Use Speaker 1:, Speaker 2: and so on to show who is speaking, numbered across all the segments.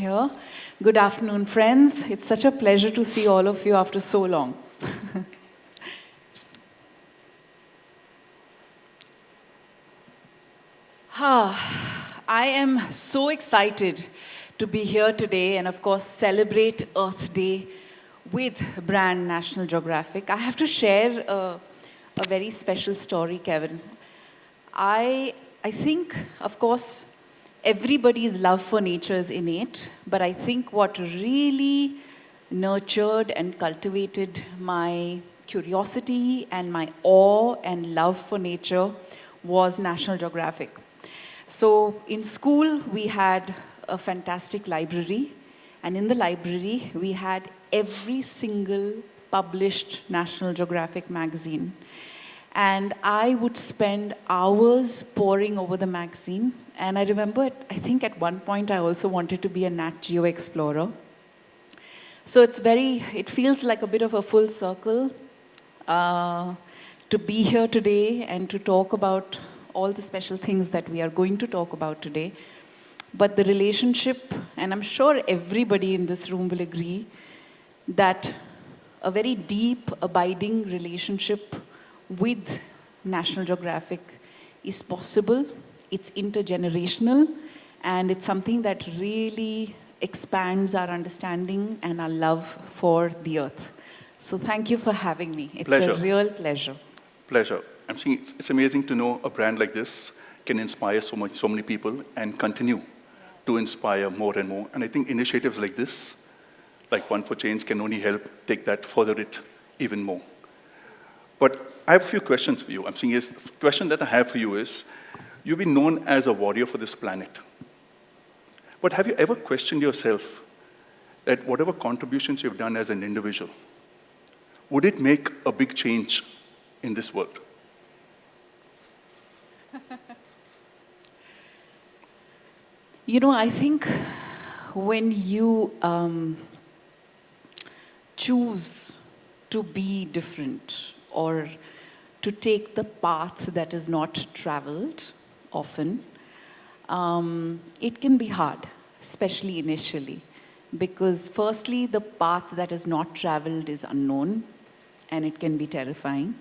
Speaker 1: here. Good afternoon, friends. It's such a pleasure to see all of you after so long. I am so excited to be here today and, of course, celebrate Earth Day with brand National Geographic. I have to share a very special story, Kevin. I think, of course, everybody's love for nature is innate, but I think what really nurtured and cultivated my curiosity and my awe and love for nature was National Geographic. So in school, we had a fantastic library, and in the library, we had every single published National Geographic magazine. And I would spend hours poring over the magazine. And I remember, I think at one point I also wanted to be a Nat Geo explorer. So it feels like a bit of a full circle to be here today and to talk about all the special things that we are going to talk about today. But the relationship, and I'm sure everybody in this room will agree, that a very deep, abiding relationship with National Geographic is possible, it's intergenerational, and it's something that really expands our understanding and our love for the earth. So thank you for having me. It's a real pleasure.
Speaker 2: Pleasure. I'm saying it's amazing to know a brand like this can inspire so many people and continue to inspire more and more. And I think initiatives like this, like One for Change, can only help take that further it even more. But I have a few questions for you. The question that I have for you is, you've been known as a warrior for this planet. But have you ever questioned yourself that whatever contributions you've done as an individual, would it make a big change in this world?
Speaker 1: You know, I think when you choose to be different or to take the path that is not traveled often, it can be hard, especially initially. Because firstly, the path that is not traveled is unknown, and it can be terrifying.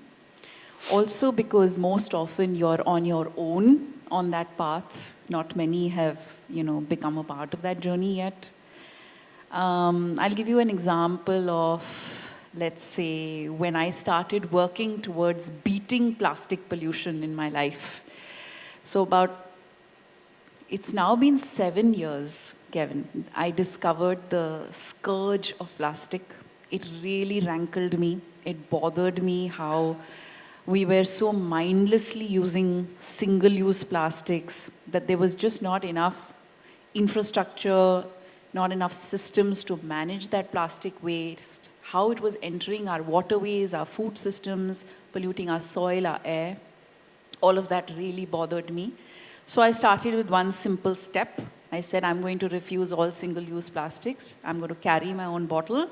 Speaker 1: Also because most often you're on your own on that path. Not many have, become a part of that journey yet. I'll give you an example of, let's say, when I started working towards beating plastic pollution in my life. So it's now been 7 years, Kevin. I discovered the scourge of plastic. It really rankled me. It bothered me how we were so mindlessly using single-use plastics that there was just not enough infrastructure, not enough systems to manage that plastic waste, how it was entering our waterways, our food systems, polluting our soil, our air. All of that really bothered me. So I started with one simple step. I said, I'm going to refuse all single-use plastics. I'm going to carry my own bottle.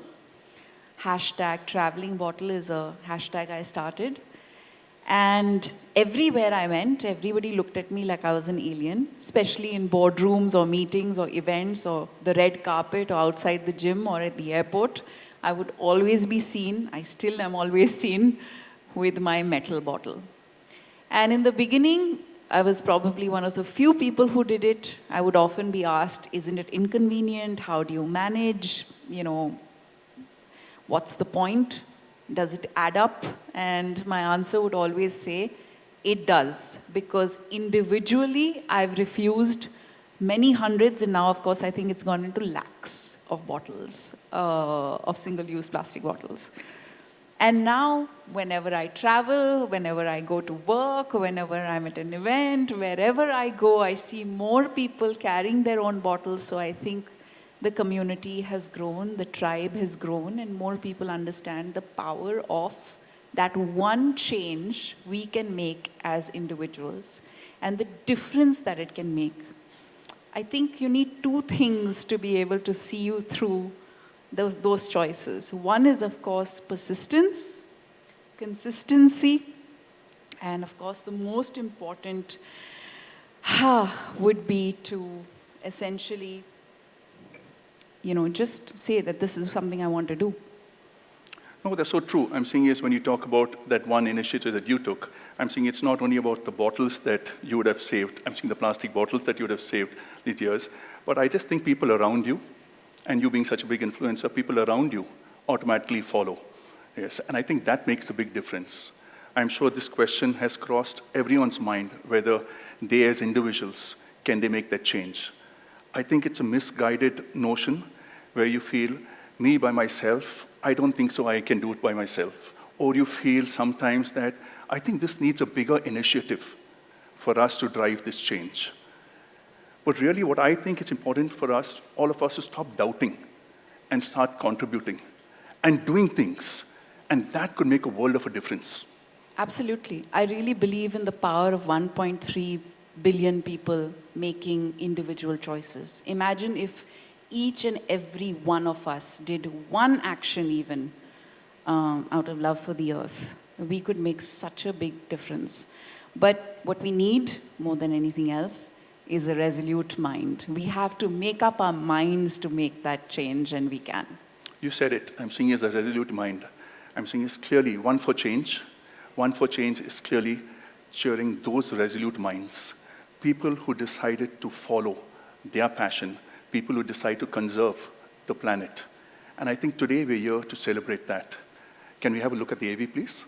Speaker 1: Hashtag traveling bottle is a hashtag I started. And everywhere I went, everybody looked at me like I was an alien, especially in boardrooms or meetings or events or the red carpet or outside the gym or at the airport. I would always be seen, I still am always seen, with my metal bottle. And in the beginning, I was probably one of the few people who did it. I would often be asked, isn't it inconvenient? How do you manage? What's the point? Does it add up? And my answer would always say, it does. Because individually, I've refused many hundreds, and now, of course, I think it's gone into lakhs of bottles, of single-use plastic bottles. And now, whenever I travel, whenever I go to work, whenever I'm at an event, wherever I go, I see more people carrying their own bottles. So I think the community has grown, the tribe has grown, and more people understand the power of that one change we can make as individuals and the difference that it can make. I think you need two things to be able to see you through those choices. One is, of course, persistence, consistency, and of course, the most important would be to essentially just say that this is something I want to do.
Speaker 2: No, that's so true. I'm saying is when you talk about that one initiative that you took, I'm saying it's not only about the bottles that you would have saved, I'm saying the plastic bottles that you would have saved these years, but I just think people around you, and you being such a big influencer, people around you automatically follow. Yes, and I think that makes a big difference. I'm sure this question has crossed everyone's mind, whether they as individuals, can they make that change? I think it's a misguided notion where you feel, me by myself, I don't think so I can do it by myself. Or you feel sometimes that, I think this needs a bigger initiative for us to drive this change. But really what I think is important for us, all of us, to stop doubting and start contributing and doing things. And that could make a world of a difference.
Speaker 1: Absolutely. I really believe in the power of 1.3 billion people making individual choices. Imagine if each and every one of us did one action even out of love for the earth. We could make such a big difference. But what we need, more than anything else, is a resolute mind. We have to make up our minds to make that change, and we can.
Speaker 2: You said it. I'm seeing it as a resolute mind. I'm seeing it's clearly one for change. One for change is clearly cheering those resolute minds. People who decided to follow their passion, people who decide to conserve the planet. And I think today we're here to celebrate that. Can we have a look at the AV, please?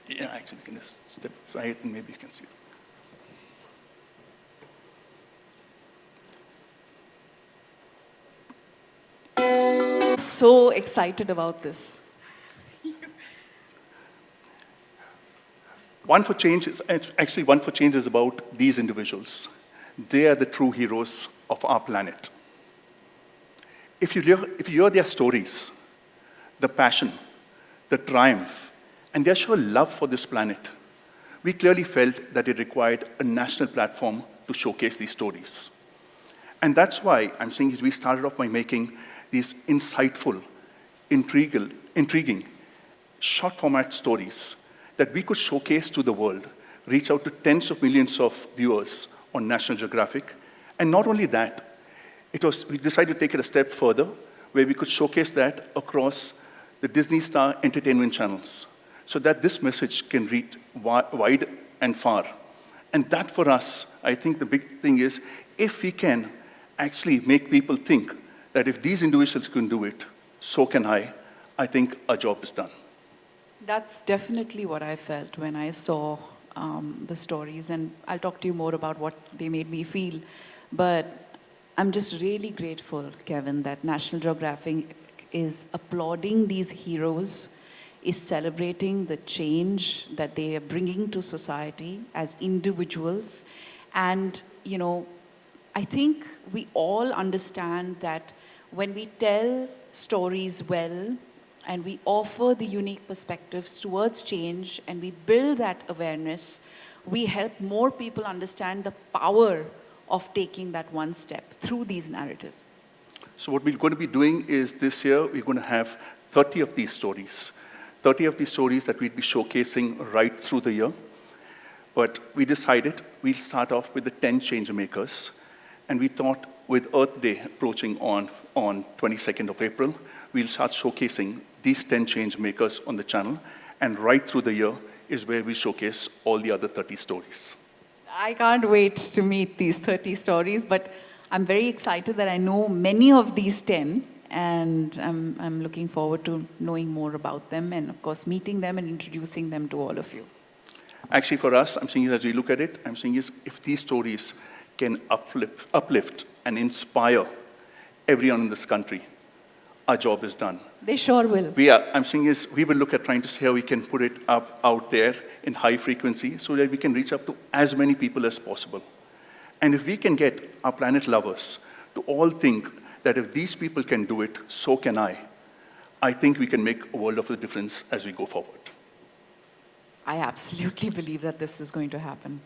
Speaker 2: Yeah, actually, we can just step aside and maybe you can see it.
Speaker 1: So excited about this.
Speaker 2: One for Change is actually One for Change is about these individuals. They are the true heroes of our planet. If you hear their stories, the passion, the triumph, and their sheer love for this planet, we clearly felt that it required a national platform to showcase these stories. And that's why I'm saying is we started off by making these insightful, intriguing, short format stories that we could showcase to the world, reach out to tens of millions of viewers on National Geographic. And not only that, we decided to take it a step further, where we could showcase that across the Disney Star entertainment channels, so that this message can reach wide and far. And that for us, I think the big thing is, if we can actually make people think that if these individuals can do it, so can I think our job is done.
Speaker 1: That's definitely what I felt when I saw the stories, and I'll talk to you more about what they made me feel. But I'm just really grateful, Kevin, that National Geographic is applauding these heroes, is celebrating the change that they are bringing to society as individuals. And, I think we all understand that when we tell stories well, and we offer the unique perspectives towards change, and we build that awareness, we help more people understand the power of taking that one step through these narratives.
Speaker 2: So what we're going to be doing is this year, we're going to have 30 of these stories. 30 of these stories that we'd be showcasing right through the year. But we decided we'll start off with the 10 change makers. And we thought with Earth Day approaching on 22nd of April, we'll start showcasing these 10 change makers on the channel. And right through the year is where we showcase all the other 30 stories.
Speaker 1: I can't wait to meet these 30 stories, but I'm very excited that I know many of these 10, and I'm looking forward to knowing more about them, and of course meeting them and introducing them to all of you.
Speaker 2: Actually for us, I'm saying as we look at it, I'm saying is if these stories can uplift and inspire everyone in this country, our job is done.
Speaker 1: They sure will.
Speaker 2: I'm saying is we will look at trying to see how we can put it out there in high frequency so that we can reach up to as many people as possible. And if we can get our planet lovers to all think that if these people can do it, so can I think we can make a world of a difference as we go forward.
Speaker 1: I absolutely believe that this is going to happen.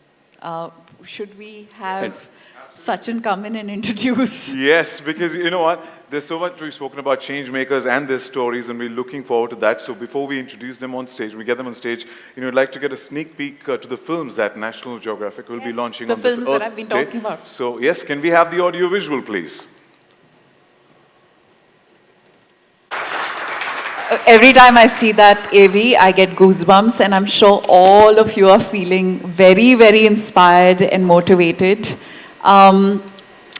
Speaker 1: Should we have Sachin come in and introduce?
Speaker 3: Yes, because you know what? There's so much we've spoken about change makers and their stories, and we're looking forward to that. So before we introduce them on stage, we get them on stage, I'd like to get a sneak peek to the films that National Geographic will be launching on this Earth
Speaker 1: That I've been
Speaker 3: Day.
Speaker 1: talking about.
Speaker 3: So yes, can we have the audio visual, please?
Speaker 1: Every time I see that AV, I get goosebumps, and I'm sure all of you are feeling very, very inspired and motivated. Um,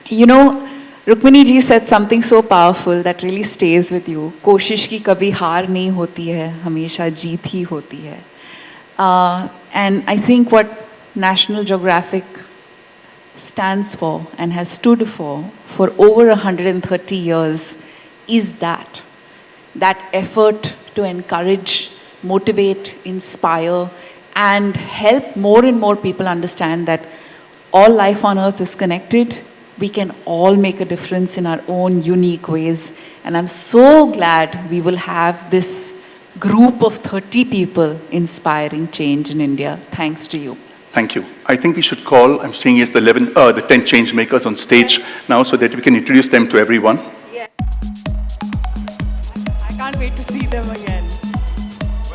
Speaker 1: you know, Rukmini ji said something so powerful that really stays with you. कोशिश की कभी हार नहीं होती है, हमेशा जीत ही होती है. And I think what National Geographic stands for and has stood for over 130 years is that effort to encourage, motivate, inspire, and help more and more people understand that all life on earth is connected. We can all make a difference in our own unique ways. And I'm so glad we will have this group of 30 people inspiring change in India. Thanks to you.
Speaker 2: Thank you. I think we should call, I'm seeing is the 10 change makers on stage now so that we can introduce them to everyone.
Speaker 1: Yes. I can't wait to see them again.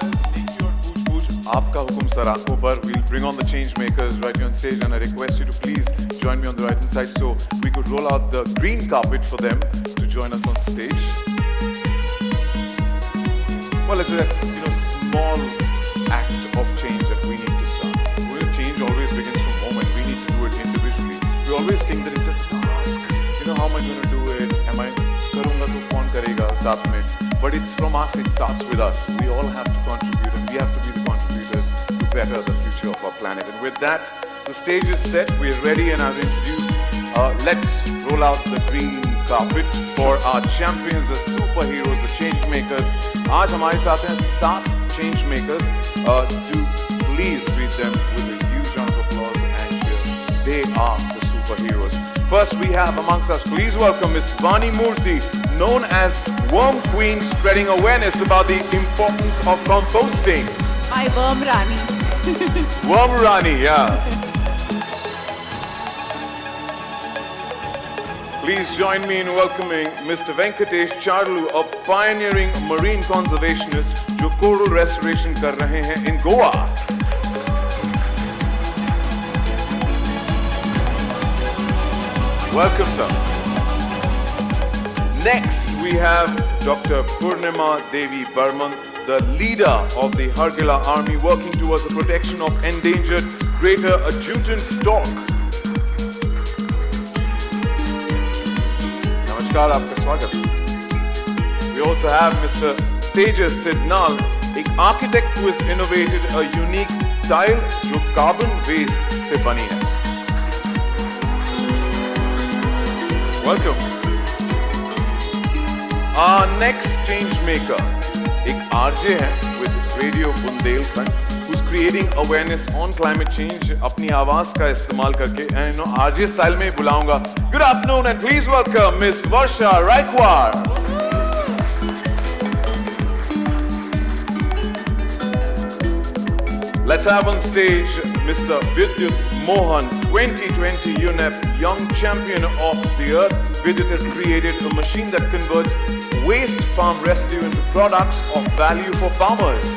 Speaker 3: Well, Nikki और पूछ आपका हुक्म sir आंखों पर. We'll bring on the change makers right here on stage, and I request you to please join me on the right hand side so we could roll out the green carpet for them to join us on stage. Well, it's a small act of change that we need to start. Change always begins from home, and we need to do it individually. We always think that it's a task. How am I going to do it? Am I karunga to kaun karega saath mein? But it's from us. It starts with us. We all have to contribute, and we have to be the contributors to better the future of our planet. And with that, the stage is set. We're ready, and I've introduced. Let's roll out the green carpet for our champions, the superheroes, the change makers. आज हमारे साथ हैं 7 change makers. To please greet them with a huge round of applause and cheers. They are the superheroes. First, we have amongst us, please welcome Ms. Vani Murthy, known as Worm Queen, spreading awareness about the importance of composting.
Speaker 1: My Worm Rani.
Speaker 3: Worm Rani, yeah. Please join me in welcoming Mr. Venkatesh Charlu, a pioneering marine conservationist जो coral restoration कर रहे हैं in Goa. Welcome, sir. Next, we have Dr. Purnima Devi Burman, the leader of the Hargila Army, working towards the protection of endangered greater adjutant stork. Namaskar, आपका स्वागत. We also have Mr. Tejas Sidnal, an architect who has innovated a unique tile जो carbon waste से बनी है. Welcome. Our next change maker, एक RJ है with Radio Bundelkhand, who's creating awareness on climate change अपनी आवाज का इस्तेमाल करके, and RJ style में बुलाऊंगा. Good afternoon and please welcome Miss Varsha Raikwar. Let's have on stage Mr. Vidyut Mohan, 2020 UNEP Young Champion of the Earth. Vidyut has created a machine that converts waste farm residue into products of value for farmers.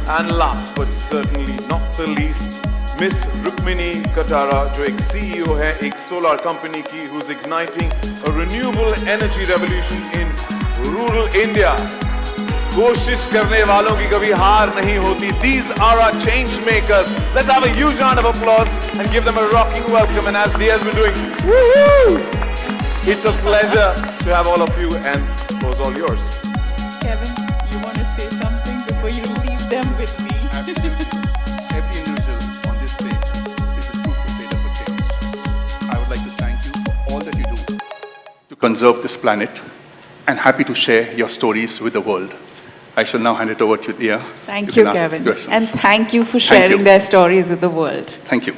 Speaker 3: And last but certainly not the least, Miss Rukmini Katara, जो एक CEO है एक solar company की, who's igniting a renewable energy revolution in rural India. कोशिश करने वालों की कभी हार नहीं होती. These are our change makers. Let's have a huge round of applause and give them a rocking welcome. And as Dia has been doing, woohoo! It's a pleasure to have all of you, and it was all yours.
Speaker 1: Kevin, you want to say something before you leave them with me?
Speaker 2: Every individual on this stage is a true crusader for change. I would like to thank you for all that you do to conserve this planet, and happy to share your stories with the world. I shall now hand it over to Dia.
Speaker 1: Thank you, Kevin. And thank you for
Speaker 2: Thank
Speaker 1: sharing
Speaker 2: you.
Speaker 1: their stories with the world.
Speaker 2: Thank you.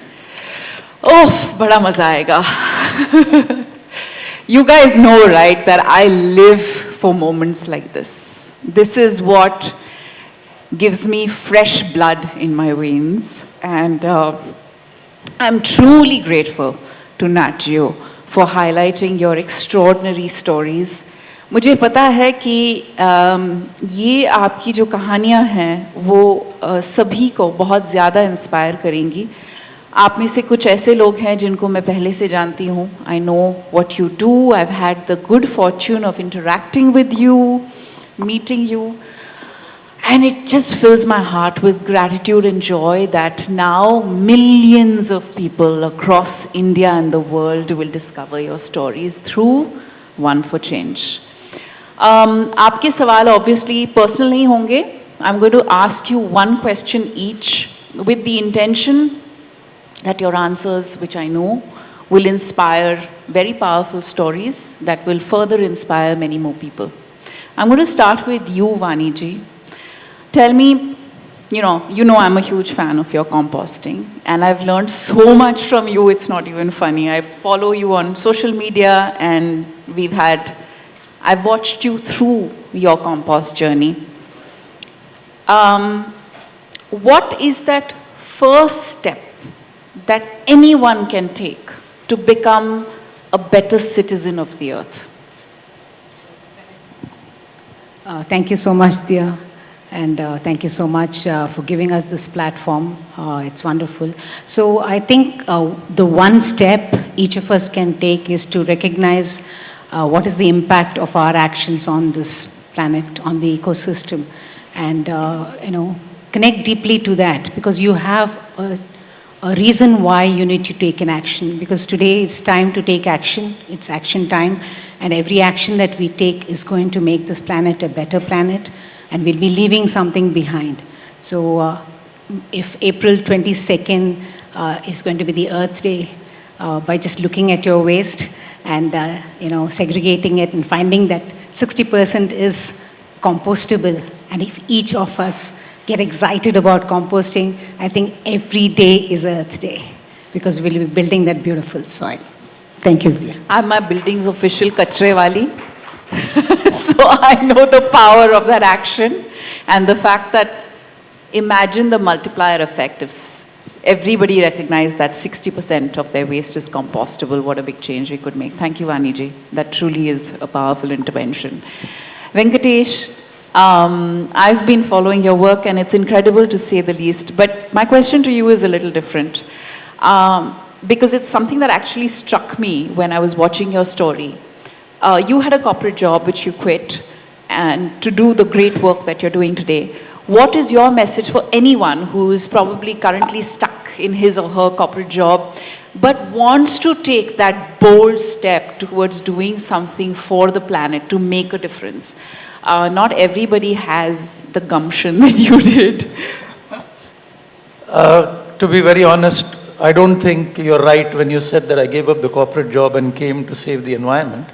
Speaker 1: Oh, bada maza aayega. You guys know, right, that I live for moments like this. This is what gives me fresh blood in my veins. And I'm truly grateful to Nat Geo for highlighting your extraordinary stories. मुझे पता है कि ये आपकी जो कहानियाँ हैं वो सभी को बहुत ज़्यादा इंस्पायर करेंगी. आप में से कुछ ऐसे लोग हैं जिनको मैं पहले से जानती हूँ. I know what you do. I've had the good fortune of interacting with you, meeting you. And it just fills my heart with gratitude and joy that now millions of people across India and the world will discover your stories through One for Change. आपके सवाल obviously personal नहीं होंगे. I'm going to ask you one question each with the intention that your answers, which I know, will inspire very powerful stories that will further inspire many more people. I'm going to start with you, Vani ji. Tell me, you know I'm a huge fan of your composting, and I've learned so much from you, it's not even funny. I follow you on social media, and I've watched you through your compost journey. What is that first step that anyone can take to become a better citizen of the earth?
Speaker 4: Thank you so much, dear. And thank you so much for giving us this platform. It's wonderful. So I think the one step each of us can take is to recognize what is the impact of our actions on this planet, on the ecosystem, and connect deeply to that, because you have a reason why you need to take an action. Because today it's time to take action. It's action time, and every action that we take is going to make this planet a better planet, and we'll be leaving something behind. So if April 22nd is going to be the Earth Day, by just looking at your waste and segregating it and finding that 60% is compostable, and if each of us get excited about composting, I think every day is Earth Day, because we'll be building that beautiful soil. Thank you, Zia.
Speaker 1: I'm my building's official kachre wali. So I know the power of that action, and the fact that, imagine the multiplier effect if everybody recognized that 60% of their waste is compostable, what a big change we could make. Thank you, Vaniji. That truly is a powerful intervention. Venkatesh, I've been following your work, and it's incredible to say the least. But my question to you is a little different, because it's something that actually struck me when I was watching your story. You had a corporate job which you quit, and to do the great work that you're doing today. What is your message for anyone who's probably currently stuck in his or her corporate job, but wants to take that bold step towards doing something for the planet to make a difference? Not everybody has the gumption that you did.
Speaker 5: To be very honest, I don't think you're right when you said that I gave up the corporate job and came to save the environment,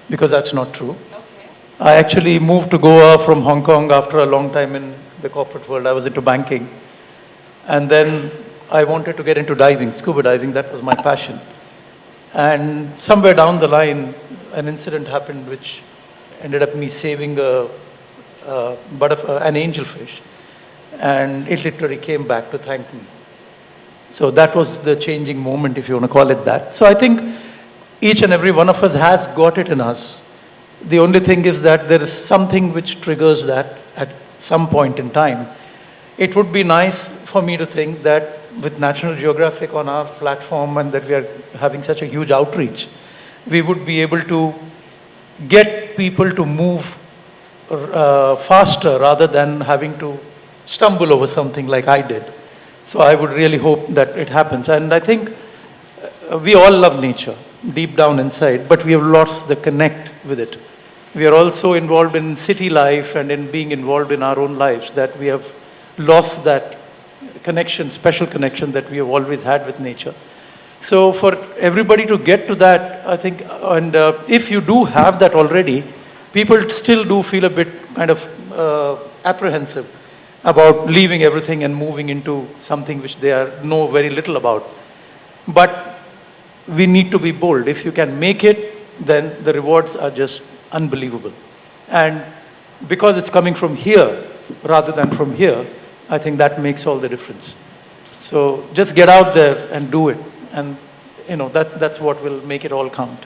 Speaker 5: because that's not true. Okay. I actually moved to Goa from Hong Kong after a long time in the corporate world. I was into banking. And then I wanted to get into diving, scuba diving. That was my passion. And somewhere down the line, an incident happened which ended up me saving an angelfish. And it literally came back to thank me. So that was the changing moment, if you want to call it that. So I think each and every one of us has got it in us. The only thing is that there is something which triggers that at some point in time. It would be nice for me to think that with National Geographic on our platform, and that we are having such a huge outreach, we would be able to get people to move faster rather than having to stumble over something like I did. So I would really hope that it happens. And I think we all love nature deep down inside, but we have lost the connect with it. We are also involved in city life and in being involved in our own lives, that we have lost that connection, special connection that we have always had with nature. So for everybody to get to that, I think, and if you do have that already, people still do feel a bit kind of apprehensive about leaving everything and moving into something which they know very little about. But we need to be bold. If you can make it, then the rewards are just unbelievable. And because it's coming from here rather than from here, I think that makes all the difference. So just get out there and do it. And that's what will make it all count.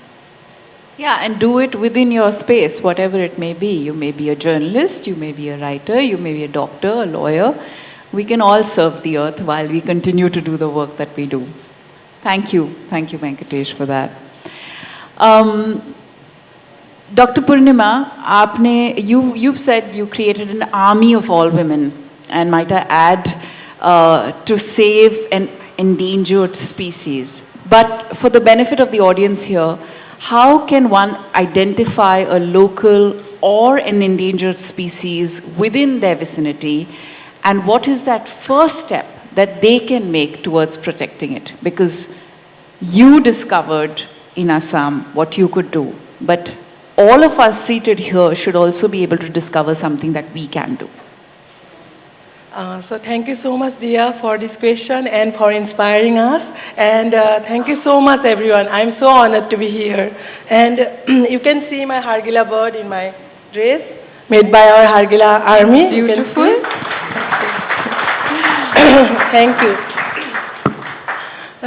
Speaker 1: Yeah, and do it within your space, whatever it may be. You may be a journalist, you may be a writer, you may be a doctor, a lawyer. we can all serve the earth while we continue to do the work that we do. Thank you, Venkatesh, for that. Dr. Purnima, you've said you created an army of all women, and might I add, to save an endangered species. But for the benefit of the audience here, how can one identify a local or an endangered species within their vicinity, and what is that first step that they can make towards protecting it? Because you discovered in Assam what you could do, but all of us seated here should also be able to discover something that we can do.
Speaker 6: So thank you so much, Dia, for this question and for inspiring us. And thank you so much, everyone. I'm so honored to be here. And you can see my Hargila bird in my dress, made by our Hargila army.
Speaker 1: Beautiful.
Speaker 6: You can see. Thank you.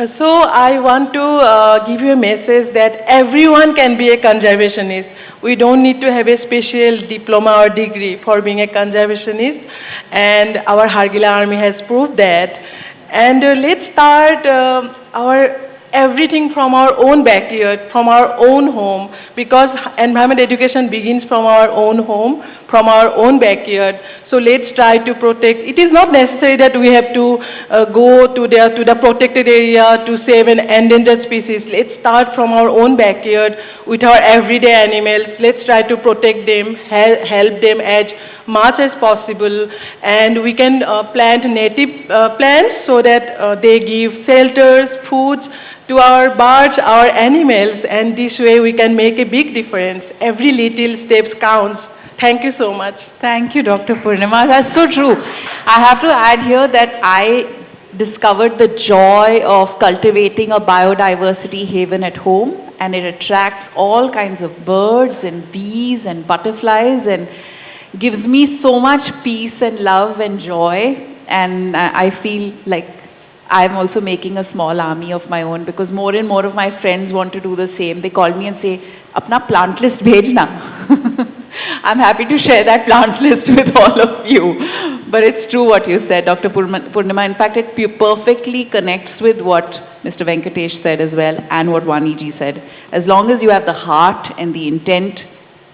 Speaker 6: So I want to give you a message that everyone can be a conservationist. We don't need to have a special diploma or degree for being a conservationist, and our Hargila army has proved that. And let's start our everything from our own backyard, from our own home, because environment education begins from our own home, from our own backyard. So let's try to protect. It is not necessary that we have to go to the protected area to save an endangered species. Let's start from our own backyard with our everyday animals. Let's try to protect them, help them as much as possible, and we can plant native plants so that they give shelters, foods to our birds, our animals, and this way we can make a big difference. Every little steps counts. Thank you so much.
Speaker 1: Thank you, Dr. Purnima. That's so true. I have to add here that I discovered the joy of cultivating a biodiversity haven at home, and it attracts all kinds of birds and bees and butterflies and gives me so much peace and love and joy. And I feel like I'm also making a small army of my own, because more and more of my friends want to do the same. They call me and say, "Apna plant list bhejna." I'm happy to share that plant list with all of you. But it's true what you said, Dr. Purnima. In fact, it perfectly connects with what Mr. Venkatesh said as well, and what Vaniji said. As long as you have the heart and the intent,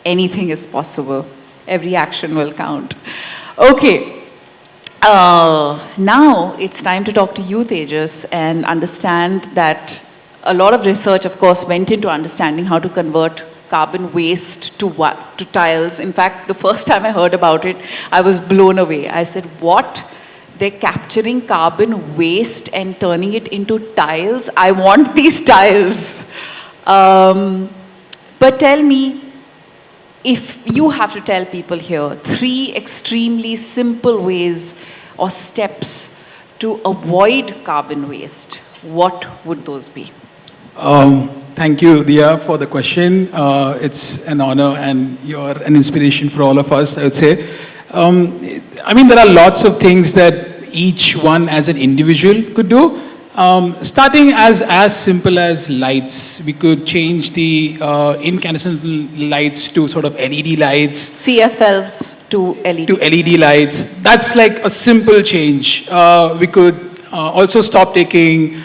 Speaker 1: anything is possible. Every action will count. Okay. Now it's time to talk to you, Tejas, and understand that a lot of research, of course, went into understanding how to convert carbon waste to tiles. In fact, the first time I heard about it, I was blown away. I said, what? They're capturing carbon waste and turning it into tiles? I want these tiles. But tell me, if you have to tell people here 3 extremely simple ways or steps to avoid carbon waste, what would those be?
Speaker 7: Thank you, Dia, for the question. It's an honor, and you're an inspiration for all of us, I would say. I mean, there are lots of things that each one as an individual could do. Starting as simple as lights. We could change the incandescent lights to sort of LED lights.
Speaker 1: CFLs to LED.
Speaker 7: To LED lights. That's like a simple change. We could also stop taking,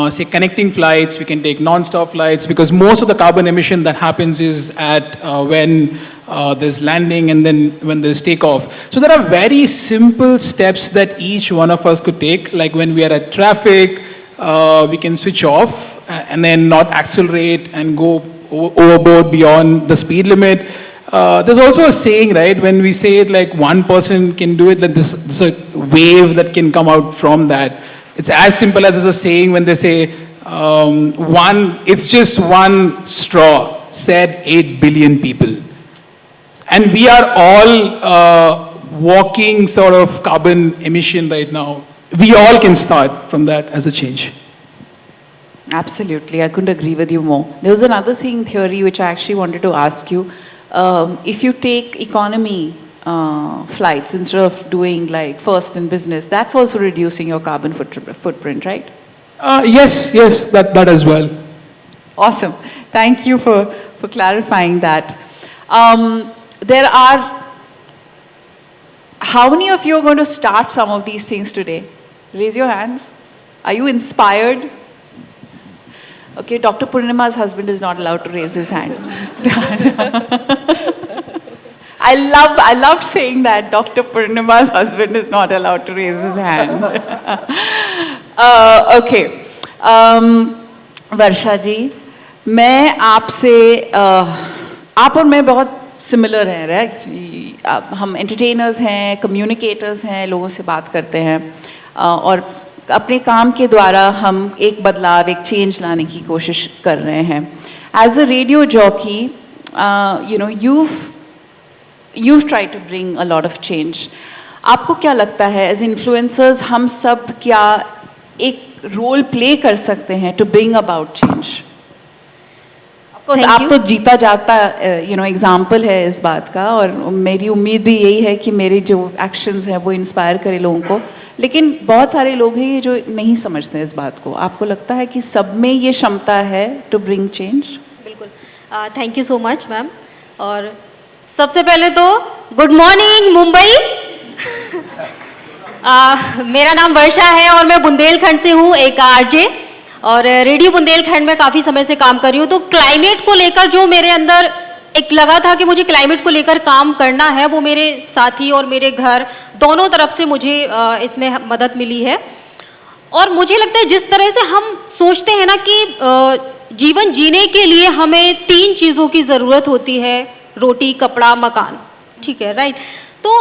Speaker 7: say, connecting flights. We can take non-stop flights, because most of the carbon emission that happens is at when there's landing and then when there's takeoff. So there are very simple steps that each one of us could take, like when we are at traffic, we can switch off and then not accelerate and go overboard beyond the speed limit. There's also a saying, right, when we say it like one person can do it, like there's a wave that can come out from that. It's as simple as there's a saying when they say, it's just one straw, said 8 billion people. And we are all walking sort of carbon emission right now. We all can start from that as a change.
Speaker 1: Absolutely, I couldn't agree with you more. There was another thing, theory, which I actually wanted to ask you. If you take economy flights instead of doing like first in business, that's also reducing your carbon footprint, right?
Speaker 7: Yes, that as well.
Speaker 1: Awesome. Thank you for clarifying that. how many of you are going to start some of these things today? Raise your hands. Are you inspired? Okay, Dr. Purnima's husband is not allowed to raise his hand. I loved saying that. Dr. Purnima's husband is not allowed to raise his hand. Okay. वर्षा जी, मैं आपसे आप और मैं बहुत similar हैं, right? हम entertainers हैं, communicators हैं, लोगों से बात करते हैं और अपने काम के द्वारा हम एक बदलाव, एक चेंज लाने की कोशिश कर रहे हैं. As a radio jockey, you know, you've tried to bring a lot of change. आपको क्या लगता है एज इन्फ्लुएंसर्स हम सब क्या एक रोल प्ले कर सकते हैं टू ब्रिंग अबाउट चेंज? आप तो जीता जाता यू नो एग्जाम्पल है इस बात का, और मेरी उम्मीद भी यही है कि मेरे जो एक्शंस हैं वो इंस्पायर करे लोगों को. लेकिन बहुत सारे लोग हैं ये जो नहीं समझते हैं इस बात को. आपको लगता है कि सब में ये क्षमता है टू ब्रिंग चेंज?
Speaker 8: बिल्कुल. Thank you so much ma'am. और सबसे पहले तो गुड मॉर्निंग मुंबई. मेरा नाम वर्षा है और मैं बुंदेलखंड से हूँ, एक आरजे, और रेडियो बुंदेलखंड में काफ़ी समय से काम कर रही हूँ. तो क्लाइमेट को लेकर जो मेरे अंदर एक लगा था कि मुझे क्लाइमेट को लेकर काम करना है, वो मेरे साथी और मेरे घर दोनों तरफ से मुझे इसमें मदद मिली है. और मुझे लगता है जिस तरह से हम सोचते हैं ना कि जीवन जीने के लिए हमें 3 चीज़ों की ज़रूरत होती है, रोटी, कपड़ा, मकान, ठीक है, राइट? तो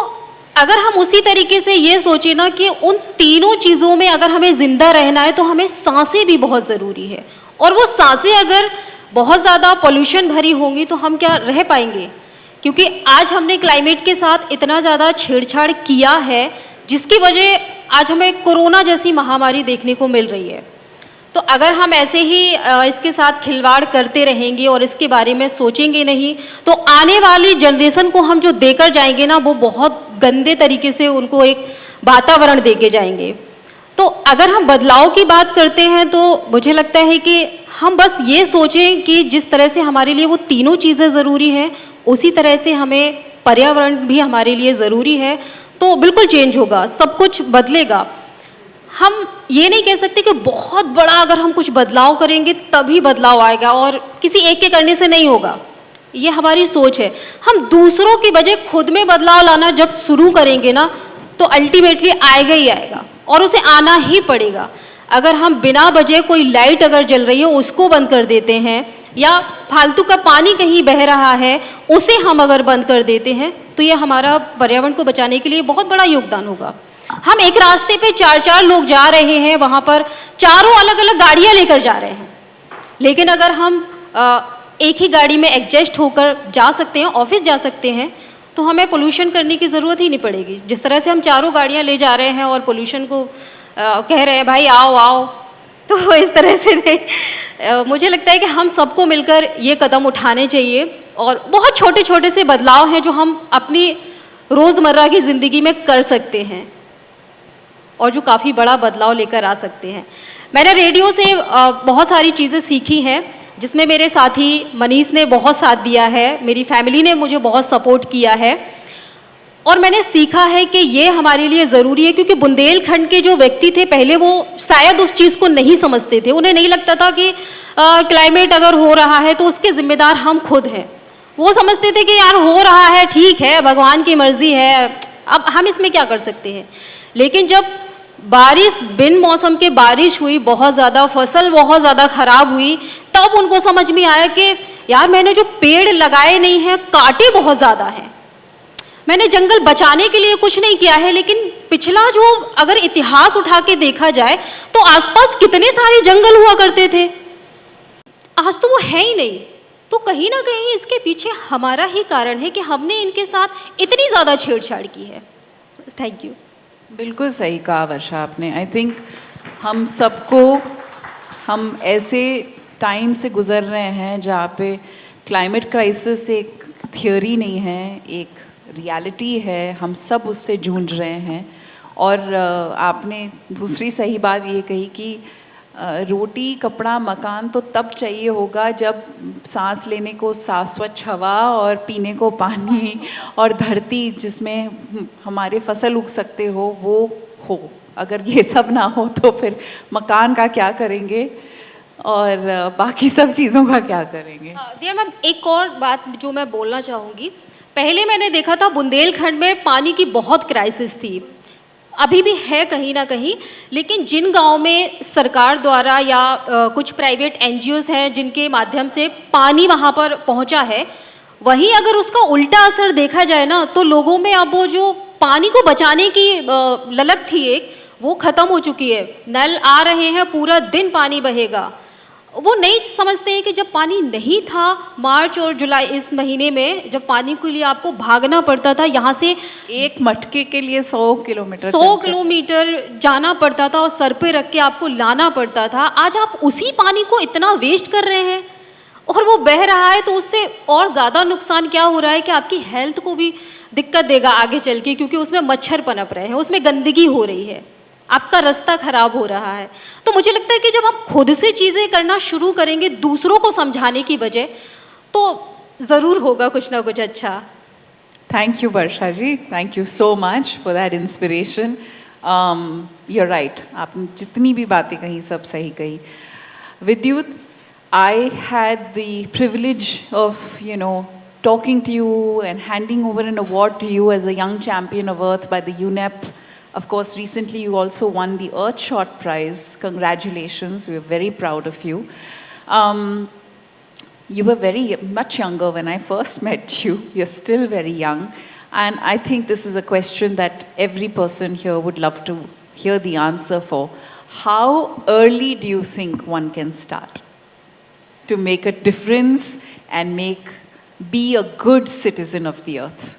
Speaker 8: अगर हम उसी तरीके से ये सोचें ना कि उन तीनों चीज़ों में अगर हमें ज़िंदा रहना है तो हमें सांसें भी बहुत ज़रूरी है. और वो सांसें अगर बहुत ज़्यादा पॉल्यूशन भरी होंगी तो हम क्या रह पाएंगे? क्योंकि आज हमने क्लाइमेट के साथ इतना ज़्यादा छेड़छाड़ किया है जिसकी वजह आज हमें कोरोना जैसी महामारी देखने को मिल रही है. तो अगर हम ऐसे ही इसके साथ खिलवाड़ करते रहेंगे और इसके बारे में सोचेंगे नहीं तो आने वाली जनरेशन को हम जो देकर जाएंगे ना, वो बहुत गंदे तरीके से उनको एक वातावरण देके जाएंगे. तो अगर हम बदलाव की बात करते हैं तो मुझे लगता है कि हम बस ये सोचें कि जिस तरह से हमारे लिए वो तीनों चीज़ें ज़रूरी हैं, उसी तरह से हमें पर्यावरण भी हमारे लिए ज़रूरी है. तो बिल्कुल चेंज होगा, सब कुछ बदलेगा. हम ये नहीं कह सकते कि बहुत बड़ा अगर हम कुछ बदलाव करेंगे तभी बदलाव आएगा, और किसी एक के करने से नहीं होगा. ये हमारी सोच है. हम दूसरों की बजाय खुद में बदलाव लाना जब शुरू करेंगे ना तो अल्टीमेटली आएगा ही आएगा, और उसे आना ही पड़ेगा. अगर हम बिना वजह कोई लाइट अगर जल रही है उसको बंद कर देते हैं, या फालतू का पानी कहीं बह रहा है उसे हम अगर बंद कर देते हैं, तो ये हमारा पर्यावरण को बचाने के लिए बहुत बड़ा योगदान होगा. हम एक रास्ते पे 4-4 लोग जा रहे हैं, वहाँ पर चारों अलग अलग गाड़ियाँ लेकर जा रहे हैं, लेकिन अगर हम एक ही गाड़ी में एडजस्ट होकर जा सकते हैं, ऑफिस जा सकते हैं, तो हमें पोल्यूशन करने की ज़रूरत ही नहीं पड़ेगी. जिस तरह से हम चारों गाड़ियाँ ले जा रहे हैं और पोल्यूशन को कह रहे हैं भाई आओ आओ, तो इस तरह से नहीं. मुझे लगता है कि हम सबको मिलकर ये कदम उठाने चाहिए, और बहुत छोटे छोटे से बदलाव हैं जो हम अपनी रोज़मर्रा की ज़िंदगी में कर सकते हैं और जो काफ़ी बड़ा बदलाव लेकर आ सकते हैं. मैंने रेडियो से बहुत सारी चीज़ें सीखी हैं, जिसमें मेरे साथी मनीष ने बहुत साथ दिया है, मेरी फैमिली ने मुझे बहुत सपोर्ट किया है, और मैंने सीखा है कि ये हमारे लिए ज़रूरी है. क्योंकि बुंदेलखंड के जो व्यक्ति थे पहले वो शायद उस चीज़ को नहीं समझते थे. उन्हें नहीं लगता था कि क्लाइमेट अगर हो रहा है तो उसके ज़िम्मेदार हम खुद हैं. वो समझते थे कि यार हो रहा है, ठीक है, भगवान की मर्जी है, अब हम इसमें क्या कर सकते हैं. लेकिन जब बारिश बिन मौसम के बारिश हुई, बहुत ज़्यादा फसल बहुत ज़्यादा ख़राब हुई, तब उनको समझ में आया कि यार मैंने जो पेड़ लगाए नहीं हैं, काटे बहुत ज़्यादा हैं. मैंने जंगल बचाने के लिए कुछ नहीं किया है, लेकिन पिछला जो अगर इतिहास उठा के देखा जाए तो आसपास कितने सारे जंगल हुआ करते थे, आज तो वो है ही नहीं. तो कहीं ना कहीं इसके पीछे हमारा ही कारण है कि हमने इनके साथ इतनी ज़्यादा छेड़छाड़ की है. Thank you.
Speaker 1: बिल्कुल सही कहा वर्षा आपने. आई थिंक हम सबको, हम ऐसे टाइम से गुजर रहे हैं जहाँ पे क्लाइमेट क्राइसिस एक थियोरी नहीं है, एक रियलिटी है. हम सब उससे जूझ रहे हैं. और आपने दूसरी सही बात ये कही कि रोटी कपड़ा मकान तो तब चाहिए होगा जब सांस लेने को स्वच्छ हवा और पीने को पानी और धरती जिसमें हमारे फसल उग सकते हो वो हो. अगर ये सब ना हो तो फिर मकान का क्या करेंगे और बाकी सब चीज़ों का क्या करेंगे.
Speaker 8: दिया मैम, एक और बात जो मैं बोलना चाहूँगी, पहले मैंने देखा था बुंदेलखंड में पानी की बहुत क्राइसिस थी, अभी भी है कहीं ना कहीं, लेकिन जिन गांव में सरकार द्वारा या कुछ प्राइवेट एनजीओज हैं जिनके माध्यम से पानी वहां पर पहुंचा है, वहीं अगर उसका उल्टा असर देखा जाए ना तो लोगों में अब वो जो पानी को बचाने की ललक थी एक, वो खत्म हो चुकी है. नल आ रहे हैं, पूरा दिन पानी बहेगा. वो नहीं समझते हैं कि जब पानी नहीं था मार्च और जुलाई इस महीने में, जब पानी के लिए आपको भागना पड़ता था, यहाँ से
Speaker 1: एक मटके के लिए 100
Speaker 8: किलोमीटर जाना पड़ता था और सर पे रख के आपको लाना पड़ता था. आज आप उसी पानी को इतना वेस्ट कर रहे हैं और वो बह रहा है, तो उससे और ज़्यादा नुकसान क्या हो रहा है कि आपकी हेल्थ को भी दिक्कत देगा आगे चल के, क्योंकि उसमें मच्छर पनप रहे हैं, उसमें गंदगी हो रही है, आपका रास्ता खराब हो रहा है. तो मुझे लगता है कि जब आप खुद से चीज़ें करना शुरू करेंगे दूसरों को समझाने की बजाय, तो ज़रूर होगा कुछ ना कुछ अच्छा.
Speaker 1: Thank you, Barsha ji. Thank you so much for that inspiration. You're right. आपने जितनी भी बातें कही सब सही कही. Vidyut, I had the privilege of, talking to you and handing over an award to you as a young champion of Earth by the UNEP. Of course, recently you also won the Earthshot Prize. Congratulations. We're very proud of you. You were very much younger when I first met you. You're still very young. And I think this is a question that every person here would love to hear the answer for. How early do you think one can start to make a difference and be a good citizen of the earth?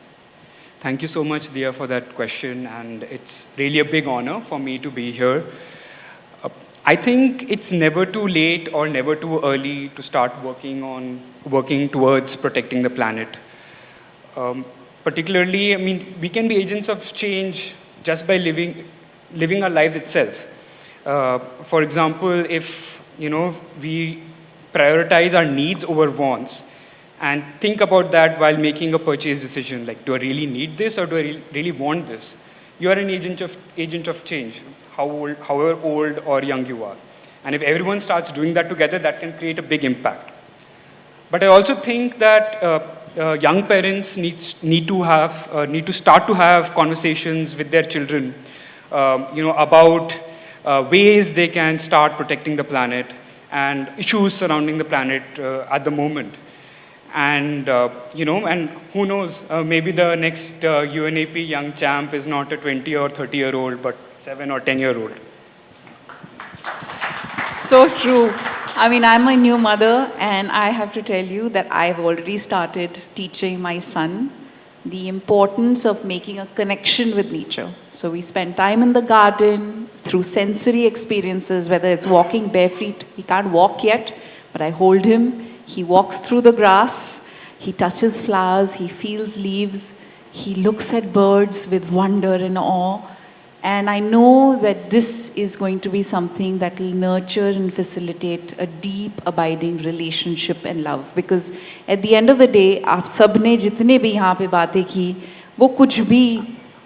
Speaker 9: Thank you so much, Dia, for that question, and it's really a big honor for me to be here. I think it's never too late or never too early to start working towards protecting the planet. Particularly, we can be agents of change just by living our lives itself. For example, if we prioritize our needs over wants, and think about that while making a purchase decision, like, do I really need this or do I really want this? You are an agent of change, however old or young you are. And if everyone starts doing that together, that can create a big impact. But I also think that young parents need to start to have conversations with their children, about ways they can start protecting the planet and issues surrounding the planet at the moment. And, and who knows, maybe the next UNAP young champ is not a 20 or 30-year-old, but 7 or 10-year-old.
Speaker 1: So true. I'm a new mother, and I have to tell you that I've already started teaching my son the importance of making a connection with nature. So we spend time in the garden through sensory experiences, whether it's walking barefoot. He can't walk yet, but I hold him. He walks through the grass, he touches flowers, he feels leaves, he looks at birds with wonder and awe. And I know that this is going to be something that will nurture and facilitate a deep, abiding relationship and love. Because at the end of the day, आप सबने जितने भी यहाँ पे बातें की, वो कुछ भी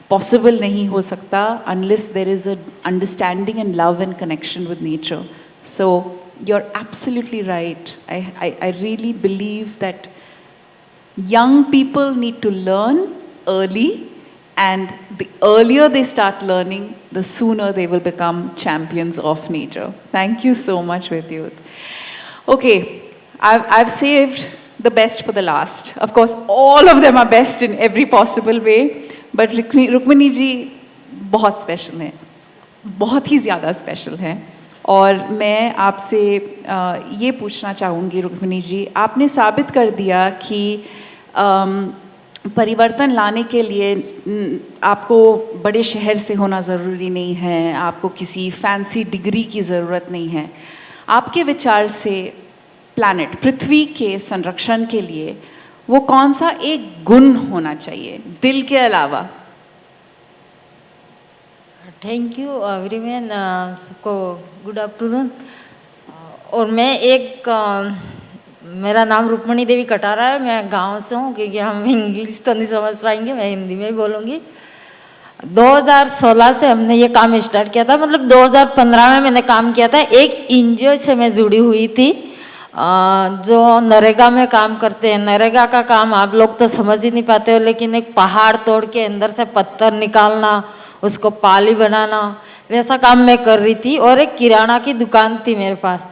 Speaker 1: possible नहीं हो सकता unless there is an understanding and love and connection with nature. So you're absolutely right. I really believe that young people need to learn early, and the earlier they start learning, the sooner they will become champions of nature. Thank you so much, Vidyut. Okay, I've saved the best for the last. Of course, all of them are best in every possible way, but Rukmini ji बहुत special है, बहुत ही ज़्यादा special है. और मैं आपसे ये पूछना चाहूँगी रुक्मिणी जी, आपने साबित कर दिया कि परिवर्तन लाने के लिए आपको बड़े शहर से होना ज़रूरी नहीं है, आपको किसी फैंसी डिग्री की ज़रूरत नहीं है. आपके विचार से प्लैनेट, पृथ्वी के संरक्षण के लिए वो कौन सा एक गुण होना चाहिए दिल के अलावा?
Speaker 10: थैंक यू एवरीवन, सबको गुड आफ्टरनून। और मैं मेरा नाम रुक्मणी देवी कटारा है, मैं गांव से हूँ, क्योंकि हम इंग्लिश तो नहीं समझ पाएंगे, मैं हिंदी में ही बोलूँगी। 2016 से हमने ये काम स्टार्ट किया था, मतलब 2015 में मैंने काम किया था। एक एनजीओ से मैं जुड़ी हुई थी जो नरेगा में काम करते हैं। नरेगा का काम आप लोग तो समझ ही नहीं पाते हो, लेकिन एक पहाड़ तोड़ के अंदर से पत्थर निकालना, उसको पाली बनाना, वैसा काम मैं कर रही थी। और एक किराना की दुकान थी मेरे पास।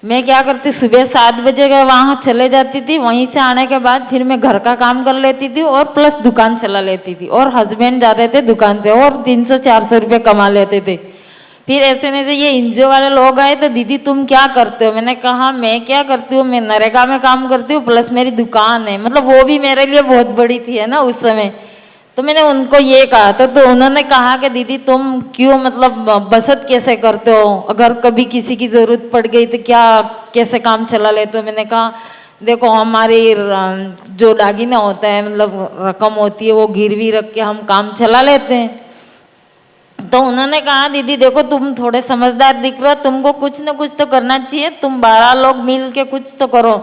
Speaker 10: मैं क्या करती, सुबह 7 बजे वहाँ चले जाती थी, वहीं से आने के बाद फिर मैं घर का काम कर लेती थी और प्लस दुकान चला लेती थी। और हस्बैंड जा रहे थे दुकान पे और 300-400 रुपये कमा लेते थे। फिर ऐसे नहीं से ये एनजीओ वाले लोग आए, तो दीदी तुम क्या करते हो? मैंने कहा मैं क्या करती हूँ, मैं नरेगा में काम करती हूँ प्लस मेरी दुकान है। मतलब वो भी मेरे लिए बहुत बड़ी थी, है ना, उस समय। तो मैंने उनको ये कहा था, तो उन्होंने कहा कि दीदी तुम क्यों, मतलब बचत कैसे करते हो, अगर कभी किसी की ज़रूरत पड़ गई तो क्या, कैसे काम चला लेते हो? मैंने कहा देखो हमारी जो दागिना होता है, मतलब रकम होती है, वो गिरवी रख के हम काम चला लेते हैं। तो उन्होंने कहा दीदी देखो तुम थोड़े समझदार दिख रहे हो, तुमको कुछ न कुछ तो करना चाहिए, तुम 12 लोग मिल के कुछ तो करो।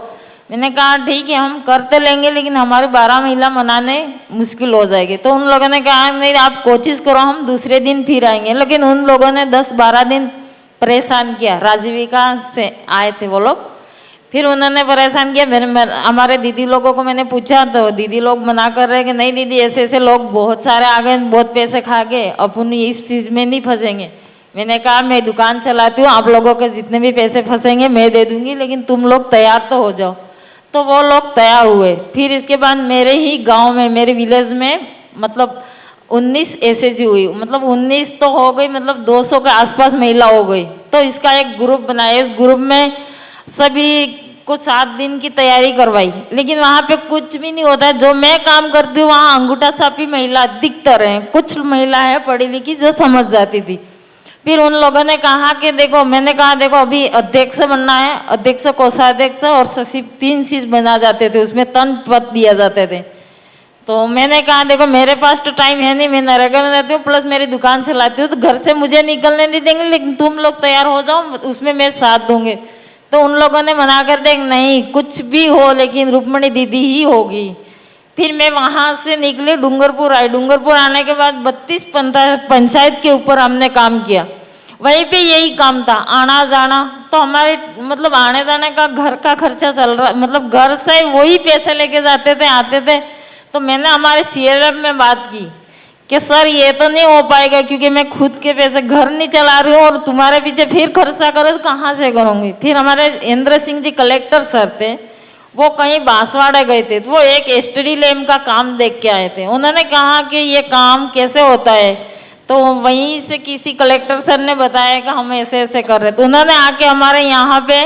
Speaker 10: मैंने कहा ठीक है हम करते लेंगे, लेकिन हमारे 12 महिला मनाने मुश्किल हो जाएगी। तो उन लोगों ने कहा नहीं आप कोशिश करो, हम दूसरे दिन फिर आएंगे। लेकिन उन लोगों ने 10-12 दिन परेशान किया। राजीविका से आए थे वो लोग, फिर उन्होंने परेशान किया। हमारे दीदी लोगों को मैंने पूछा तो दीदी लोग मना कर रहे कि नहीं दीदी ऐसे ऐसे लोग बहुत सारे आ गए, बहुत पैसे खा गए, अपन इस चीज़ में नहीं फंसेंगे। मैंने कहा मैं दुकान चलाती हूँ, आप लोगों के जितने भी पैसे फंसेंगे मैं दे दूंगी, लेकिन तुम लोग तैयार तो हो जाओ। तो वो लोग तैयार हुए। फिर इसके बाद मेरे ही गांव में, मेरे विलेज में मतलब 19 एसएजी हुई, मतलब 19 तो हो गई, मतलब 200 के आसपास महिला हो गई। तो इसका एक ग्रुप बनाया, इस ग्रुप में सभी को 7 दिन की तैयारी करवाई। लेकिन वहाँ पे कुछ भी नहीं होता है। जो मैं काम करती हूँ वहाँ अंगूठा छापी महिला अधिकतर है, कुछ महिला है पढ़ी लिखी जो समझ जाती थी। फिर उन लोगों ने कहा कि देखो, मैंने कहा देखो अभी अध्यक्ष बनना है, अध्यक्ष, कोषाध्यक्ष और सचिव 3 चीज बना जाते थे, उसमें 3 पद दिया जाते थे। तो मैंने कहा देखो मेरे पास तो टाइम है नहीं, मैं नरेगा में रहती हूँ प्लस मेरी दुकान चलाती हूँ, तो घर से मुझे निकलने नहीं देंगे, लेकिन तुम लोग तैयार हो जाओ उसमें मैं साथ दूंगी। तो उन लोगों ने मना कर दिया नहीं कुछ भी हो लेकिन रुक्मणी दीदी ही होगी। फिर मैं वहाँ से निकली, डूंगरपुर आई। डूंगरपुर आने के बाद 32 पंचायत के ऊपर हमने काम किया। वहीं पे यही काम था, आना जाना। तो हमारे मतलब आने जाने का घर का खर्चा चल रहा, मतलब घर से वही पैसे लेके जाते थे, आते थे। तो मैंने हमारे सीएलएफ में बात की कि सर ये तो नहीं हो पाएगा, क्योंकि मैं खुद के पैसे घर नहीं चला रही हूँ और तुम्हारे पीछे फिर खर्चा करो तो कहाँ से करूँगी। फिर हमारे इंद्र सिंह जी कलेक्टर सर थे, वो कहीं बांसवाड़ा गए थे, तो वो एक एसटीडी लैम्प का काम देख के आए थे। उन्होंने कहा कि ये काम कैसे होता है, तो वहीं से किसी कलेक्टर सर ने बताया कि हम ऐसे ऐसे कर रहे। तो उन्होंने आके हमारे यहाँ पे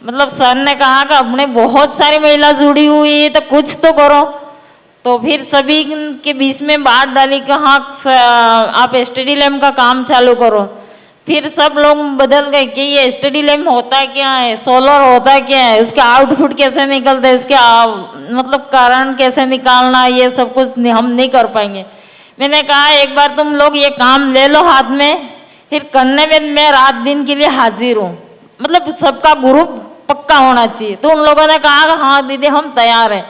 Speaker 10: मतलब सर ने कहा कि अपने बहुत सारी महिला जुड़ी हुई है तो कुछ तो करो। तो फिर सभी के बीच में बात डाली कि हाँ आप एसटीडी लैम्प का काम चालू करो। फिर सब लोग बदल गए कि ये एसटीडी लैम्प होता क्या है, सोलर होता क्या है, उसके आउटपुट कैसे निकलते हैं, उसके मतलब कारण कैसे निकालना, ये सब कुछ हम नहीं कर पाएंगे। मैंने कहा एक बार तुम लोग ये काम ले लो हाथ में, फिर करने में मैं रात दिन के लिए हाजिर हूँ, मतलब सबका ग्रुप पक्का होना चाहिए। तो उन लोगों ने कहा हाँ दीदी हम तैयार हैं,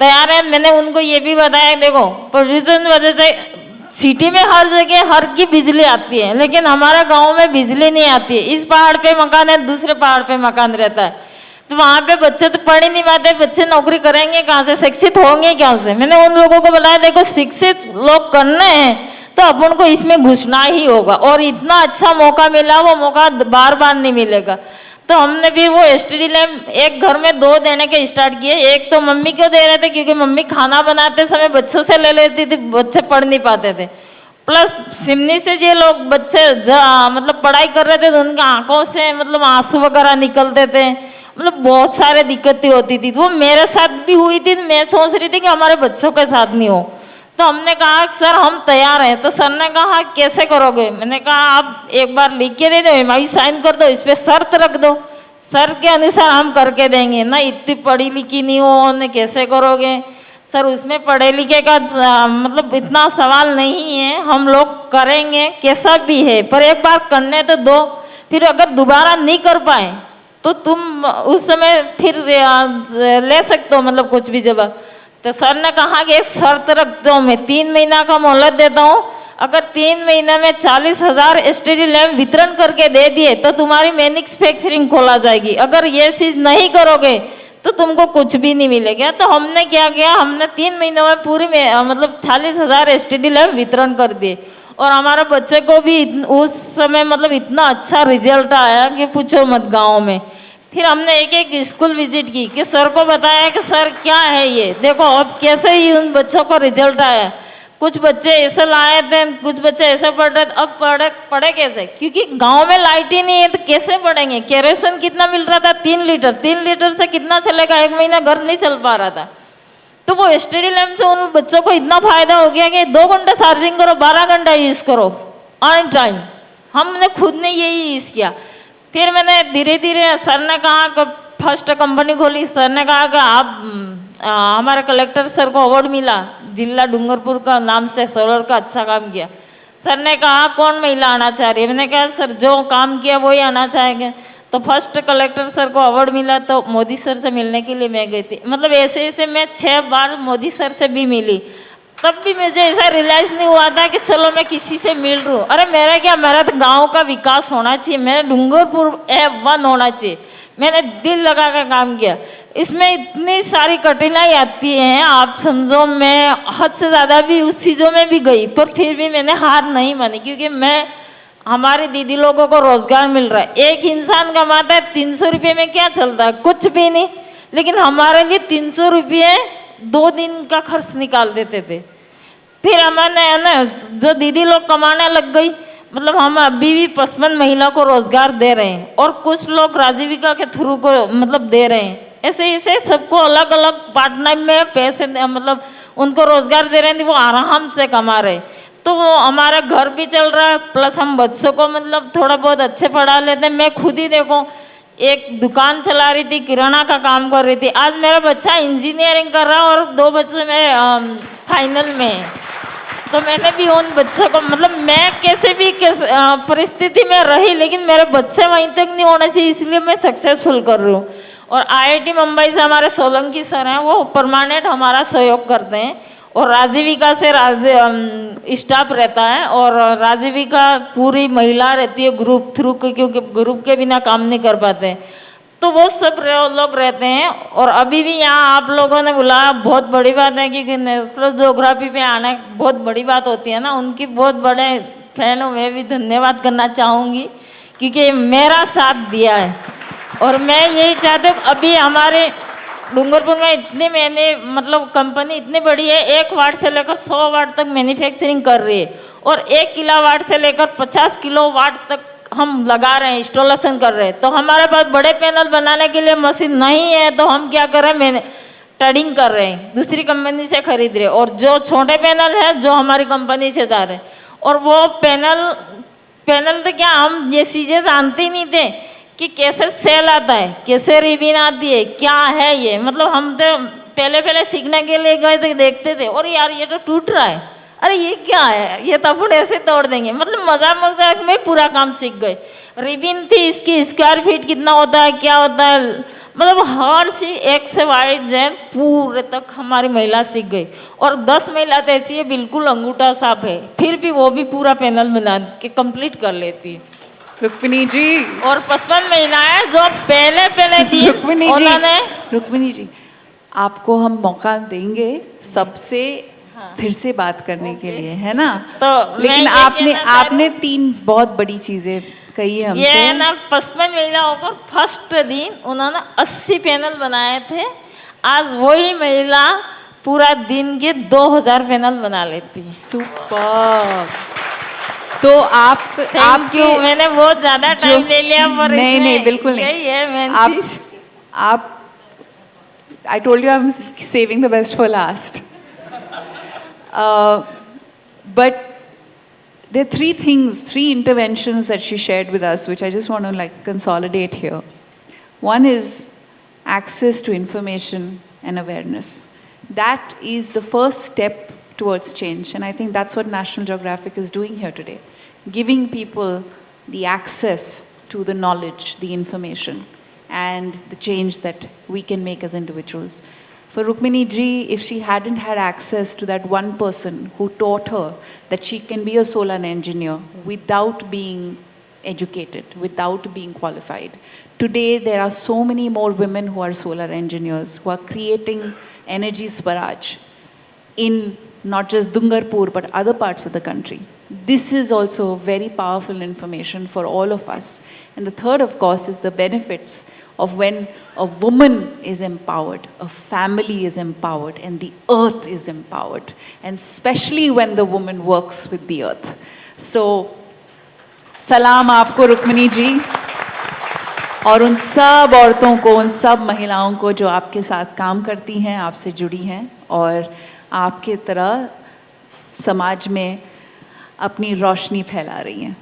Speaker 10: तैयार है। मैंने उनको ये भी बताया देखो पोल्यूशन वजह से सिटी में हर जगह हर की बिजली आती है, लेकिन हमारे गांव में बिजली नहीं आती है। इस पहाड़ पे मकान है, दूसरे पहाड़ पे मकान रहता है, तो वहाँ पे बच्चे तो पढ़ ही नहीं पाते, बच्चे नौकरी करेंगे कहाँ से, शिक्षित होंगे कहाँ से। मैंने उन लोगों को बताया देखो शिक्षित लोग करने हैं तो अपन को इसमें घुसना ही होगा, और इतना अच्छा मौका मिला, वो मौका बार बार नहीं मिलेगा। तो हमने भी वो एसटीडी लैम्प एक घर में 2 देने के स्टार्ट किए। एक तो मम्मी को दे रहे थे क्योंकि मम्मी खाना बनाते समय बच्चों से ले लेती थी, बच्चे पढ़ नहीं पाते थे। प्लस सिमनी से जो लोग बच्चे मतलब पढ़ाई कर रहे थे तो उनकी आंखों से मतलब आंसू वगैरह निकलते थे, मतलब बहुत सारे दिक्कतें होती थी। तो वो मेरे साथ भी हुई थी, मैं सोच रही थी कि हमारे बच्चों के साथ नहीं हो। तो हमने कहा सर हम तैयार हैं। तो सर ने कहा कैसे करोगे? मैंने कहा आप एक बार लिख के दे दो, एमआई साइन कर दो, इस पर शर्त रख दो, सर के अनुसार हम करके देंगे ना, इतनी पढ़ी लिखी नहीं हो, कैसे करोगे? सर उसमें पढ़े लिखे का मतलब इतना सवाल नहीं है, हम लोग करेंगे कैसा भी है, पर एक बार करने तो दो, फिर अगर दोबारा नहीं कर पाए तो तुम उस समय फिर ले सकते हो मतलब कुछ भी जवाब। तो सर ने कहा कि एक शर्त रखता हूँ, मैं 3 महीना का मोहलत देता हूँ, अगर 3 महीने में 40,000 एसटीडी लैंप वितरण करके दे दिए तो तुम्हारी मैन्युफैक्चरिंग खोला जाएगी, अगर ये चीज नहीं करोगे तो तुमको कुछ भी नहीं मिलेगा। तो हमने क्या किया, हमने 3 महीनों में पूरी में मतलब 40,000 एसटीडी लैंप वितरण कर दिए, और हमारे बच्चे को भी उस समय मतलब इतना अच्छा रिजल्ट आया कि पूछो मत गाँव में। फिर हमने एक एक स्कूल विजिट की कि सर को बताया कि सर क्या है ये, देखो अब कैसे ही उन बच्चों को रिजल्ट आया। कुछ बच्चे ऐसे लाए थे, कुछ बच्चे ऐसे पढ़ रहे थे, अब पढ़े कैसे, क्योंकि गांव में लाइट ही नहीं है तो कैसे पढ़ेंगे। केरोसिन कितना मिल रहा था, 3 लीटर, 3 लीटर से कितना चलेगा, 1 महीना घर नहीं चल पा रहा था। तो वो एसटीडी लैंप से उन बच्चों को इतना फायदा हो गया कि 2 घंटे चार्जिंग करो, 12 घंटा यूज करो ऑन टाइम। हमने खुद ने यही यूज किया। फिर मैंने धीरे धीरे, सर ने कहा कि फर्स्ट कंपनी खोली, सर ने कहा कि आप हमारे कलेक्टर सर को अवार्ड मिला जिला डूंगरपुर का नाम से, सोलर का अच्छा काम किया। सर ने कहा कौन महिला आना चाह रही है, मैंने कहा सर जो काम किया वही आना चाहेंगे। तो फर्स्ट कलेक्टर सर को अवार्ड मिला, तो मोदी सर से मिलने के लिए मैं गई थी। मतलब ऐसे ऐसे मैं 6 बार मोदी सर से भी मिली, तब भी मुझे ऐसा रियलाइज नहीं हुआ था कि चलो मैं किसी से मिल रही हूँ। अरे मेरा क्या, मेरा तो गांव का विकास होना चाहिए, मेरा डूंगरपुर वन होना चाहिए। मैंने दिल लगा कर काम किया। इसमें इतनी सारी कठिनाई आती है, आप समझो मैं हद से ज़्यादा भी उस चीज़ों में भी गई, पर फिर भी मैंने हार नहीं मानी, क्योंकि मैं, हमारी दीदी लोगों को रोजगार मिल रहा है। एक इंसान कमाता है 300 रुपये में, क्या चलता है, कुछ भी नहीं, लेकिन हमारे लिए 300 रुपये 2 दिन का खर्च निकाल देते थे। फिर हमने है ना, जो दीदी लोग कमाने लग गई, मतलब हम अभी भी 55 महिला को रोजगार दे रहे हैं, और कुछ लोग राजीविका के थ्रू को मतलब दे रहे हैं। ऐसे ऐसे सबको अलग अलग पार्ट टाइम में पैसे मतलब उनको रोजगार दे रहे हैं, वो आराम से कमा रहे। तो वो हमारा घर भी चल रहा है, प्लस हम बच्चों को मतलब थोड़ा बहुत अच्छे पढ़ा लेते हैं। मैं खुद ही देखो एक दुकान चला रही थी, किराना का काम कर रही थी, आज मेरा बच्चा इंजीनियरिंग कर रहा है और 2 बच्चे मेरे फाइनल में है। तो मैंने भी उन बच्चों को मतलब, मैं कैसे भी परिस्थिति में रही, लेकिन मेरे बच्चे वहीं तक नहीं होने चाहिए, इसलिए मैं सक्सेसफुल कर रही हूँ। और आईआईटी मुंबई से हमारे सोलंकी सर हैं, वो परमानेंट हमारा सहयोग करते हैं, और राजीविका से स्टाफ रहता है, और राजीविका पूरी महिला रहती है ग्रुप थ्रू, क्योंकि ग्रुप के बिना काम नहीं कर पाते, तो वो सब लोग रहते हैं। और अभी भी यहाँ आप लोगों ने बुलाया, बहुत बड़ी बात है, क्योंकि नेशनल ज्योग्राफी पे आना बहुत बड़ी बात होती है ना। उनकी बहुत बड़े फैन हूँ, मैं भी धन्यवाद करना चाहूँगी, क्योंकि मेरा साथ दिया है। और मैं यही चाहती हूँ, अभी हमारे डूंगरपुर में इतनी मैंने मतलब कंपनी इतनी बड़ी है, 1 वाट से लेकर 100 वाट तक मैन्युफैक्चरिंग कर रही है, और 1 किलोवाट से लेकर 50 किलोवाट तक हम लगा रहे हैं, इंस्टॉलेशन कर रहे हैं। तो हमारे पास बड़े पैनल बनाने के लिए मशीन नहीं है, तो हम क्या कर रहे हैं, मैंने ट्रेडिंग कर रहे हैं, दूसरी कंपनी से खरीद रहे हैं, और जो छोटे पैनल है जो हमारी कंपनी से जा रहे हैं। और वो पैनल तो क्या, हम ये चीज़ें जानते ही नहीं थे कि कैसे सेल आता है, कैसे रिबिन आती है, क्या है ये। मतलब हम तो पहले सीखने के लिए गए थे, देखते थे, और यार ये तो टूट रहा है, अरे ये क्या है, ये तो अपन ऐसे तोड़ देंगे। मतलब मजाक में पूरा काम सीख गए। रिबिन थी, इसकी स्क्वायर फीट कितना होता है, क्या होता है, मतलब हर चीज एक से वाइड जेड पूरे तक हमारी महिला सीख गई। और 10 महिला तो ऐसी है बिल्कुल अंगूठा साफ है, फिर भी वो भी पूरा पैनल बना के कंप्लीट कर लेती है।
Speaker 1: रुक्मिणी जी,
Speaker 10: और 55 महिलाएं जो पहले दिन उन्होंने,
Speaker 1: रुक्मिणी जी आपको हम मौका देंगे सबसे फिर से बात करने के लिए, है ना।
Speaker 10: तो
Speaker 1: लेकिन आपने 3 बहुत बड़ी चीजें कही हमसे।
Speaker 10: ये ना 55 महिलाओं को फर्स्ट दिन उन्होंने 80 पैनल बनाए थे, आज वही महिला पूरा दिन के 2000 पैनल बना लेती है।
Speaker 1: सुपर। तो आपके
Speaker 10: मैंने बहुत ज्यादा टाइम ले लिया, पर
Speaker 1: नहीं बिल्कुल नहीं,
Speaker 10: यही है मेन चीज।
Speaker 1: आप I told you I'm saving the best for last. But there are 3 things, 3 interventions that she shared with us, which I just want to like consolidate here. One is access to information and awareness. that is the first step towards change. And I think that's what National Geographic is doing here today, giving people the access to the knowledge, the information, and the change that we can make as individuals. For Rukmini ji, if she hadn't had access to that one person who taught her that she can be a solar engineer without being educated, without being qualified, today there are so many more women who are solar engineers, who are creating energy swaraj in not just Dungarpur but other parts of the country. This is also very powerful information for all of us. And the third, of course, is the benefits of when a woman is empowered, a family is empowered, and the earth is empowered. And especially when the woman works with the earth. So, salam aapko Rukmini ji, और उन सब औरतों को, उन सब महिलाओं को जो आपके साथ काम करती हैं, आपसे जुड़ी हैं और आपके तरह समाज में अपनी रोशनी फैला रही हैं.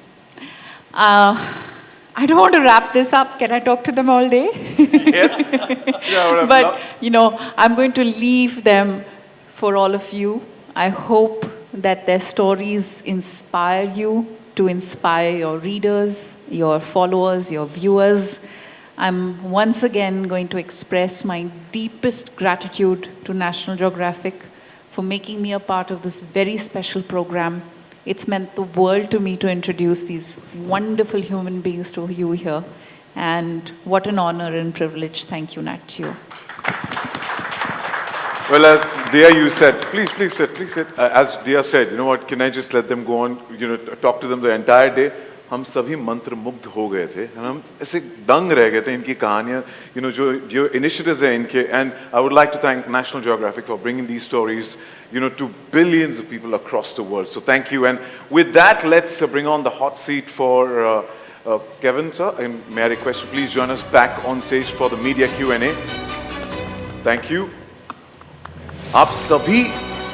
Speaker 1: I don't want to wrap this up. Can I talk to them all day?
Speaker 3: Yes. Yeah,
Speaker 1: but, you know, I'm going to leave them for all of you. I hope that their stories inspire you, to inspire your readers, your followers, your viewers. I'm once again going to express my deepest gratitude to National Geographic for making me a part of this very special program. It's meant the world to me to introduce these wonderful human beings to you here. And what an honor and privilege. Thank you, Natchio.
Speaker 3: Well, as Dia, you said, please sit. As Dia said, you know what, can I just let them go on, you know, talk to them the entire day? हम सभी मंत्र मुग्ध हो गए थे, हम ऐसे दंग रह गए थे इनकी कहानियाँ, you know, जो initiatives हैं इनके, and I would like to thank National Geographic for bringing these stories, you know, to billions of people across the world. So thank you. And with that, let's bring on the hot seat for Kevin, sir. And may I request you please join us back on stage for the media Q&A. Thank you. आप सभी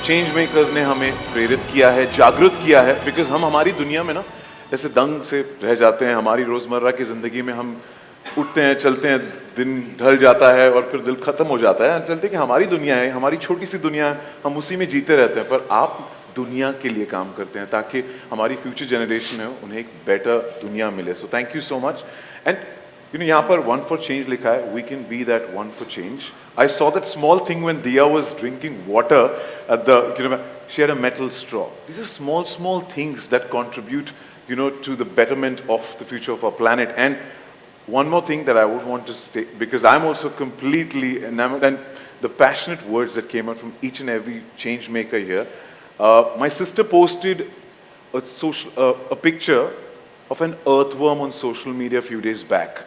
Speaker 3: change makers ने हमें प्रेरित किया है, जागरूक किया है, because हम हमारी दुनिया में ना ऐसे दंग से रह जाते हैं. हमारी रोजमर्रा की जिंदगी में हम उठते हैं, चलते हैं, दिन ढल जाता है और फिर दिल खत्म हो जाता है. चलते कि हमारी दुनिया है, हमारी छोटी सी दुनिया है, हम उसी में जीते रहते हैं. पर आप दुनिया के लिए काम करते हैं ताकि हमारी फ्यूचर जनरेशन है उन्हें एक बेटर दुनिया मिले. So thank you so much. And you know, यहाँ पर one for change लिखा है. We can be that one for change. I saw that small thing when Dia was drinking water at the, you know, she had a metal straw. These are small things that contribute, you know, to the betterment of the future of our planet. And one more thing that I would want to state, because I'm also completely enamored, and the passionate words that came out from each and every change maker here. My sister posted a picture of an earthworm on social media a few days back.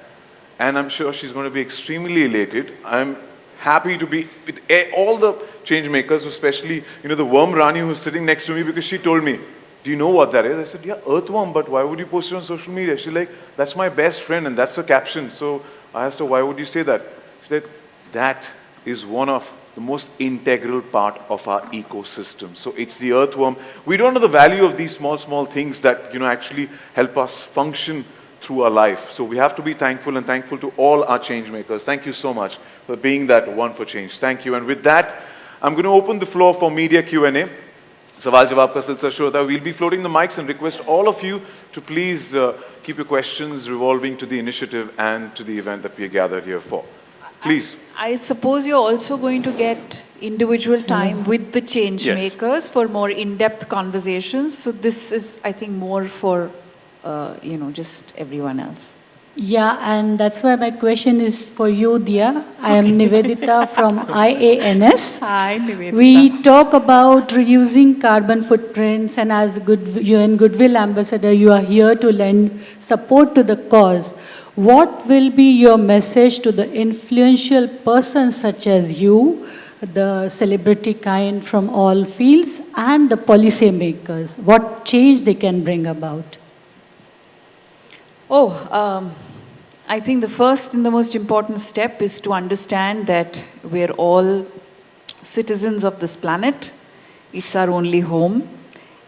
Speaker 3: And I'm sure she's going to be extremely elated. I'm happy to be with all the change makers, especially, you know, the worm Rani who's sitting next to me, because she told me, do you know what that is? I said, yeah, earthworm, but why would you post it on social media? She's like, that's my best friend, and that's the caption. So I asked her, why would you say that? She said, that is one of the most integral part of our ecosystem. So it's the earthworm. We don't know the value of these small things that, you know, actually help us function through our life. So we have to be thankful, and thankful to all our change makers. Thank you so much for being that one for change. Thank you. And with that, I'm going to open the floor for media Q&A. Sawal Jawab ka silsila shuru hota hai. We'll be floating the mics and request all of you to please keep your questions revolving to the initiative and to the event that we are gathered here for. Please.
Speaker 1: I suppose you're also going to get individual time with the change makers for more in-depth conversations. So this is, I think, more for you know, just everyone else.
Speaker 11: Yeah, and that's why my question is for you, Dia. I am Nivedita from IANS.
Speaker 1: Hi, Nivedita.
Speaker 11: We talk about reducing carbon footprints, and as a UN Goodwill Ambassador, you are here to lend support to the cause. What will be your message to the influential persons such as you, the celebrity kind from all fields, and the policy makers? What change they can bring about?
Speaker 1: I think the first and the most important step is to understand that we're all citizens of this planet. It's our only home,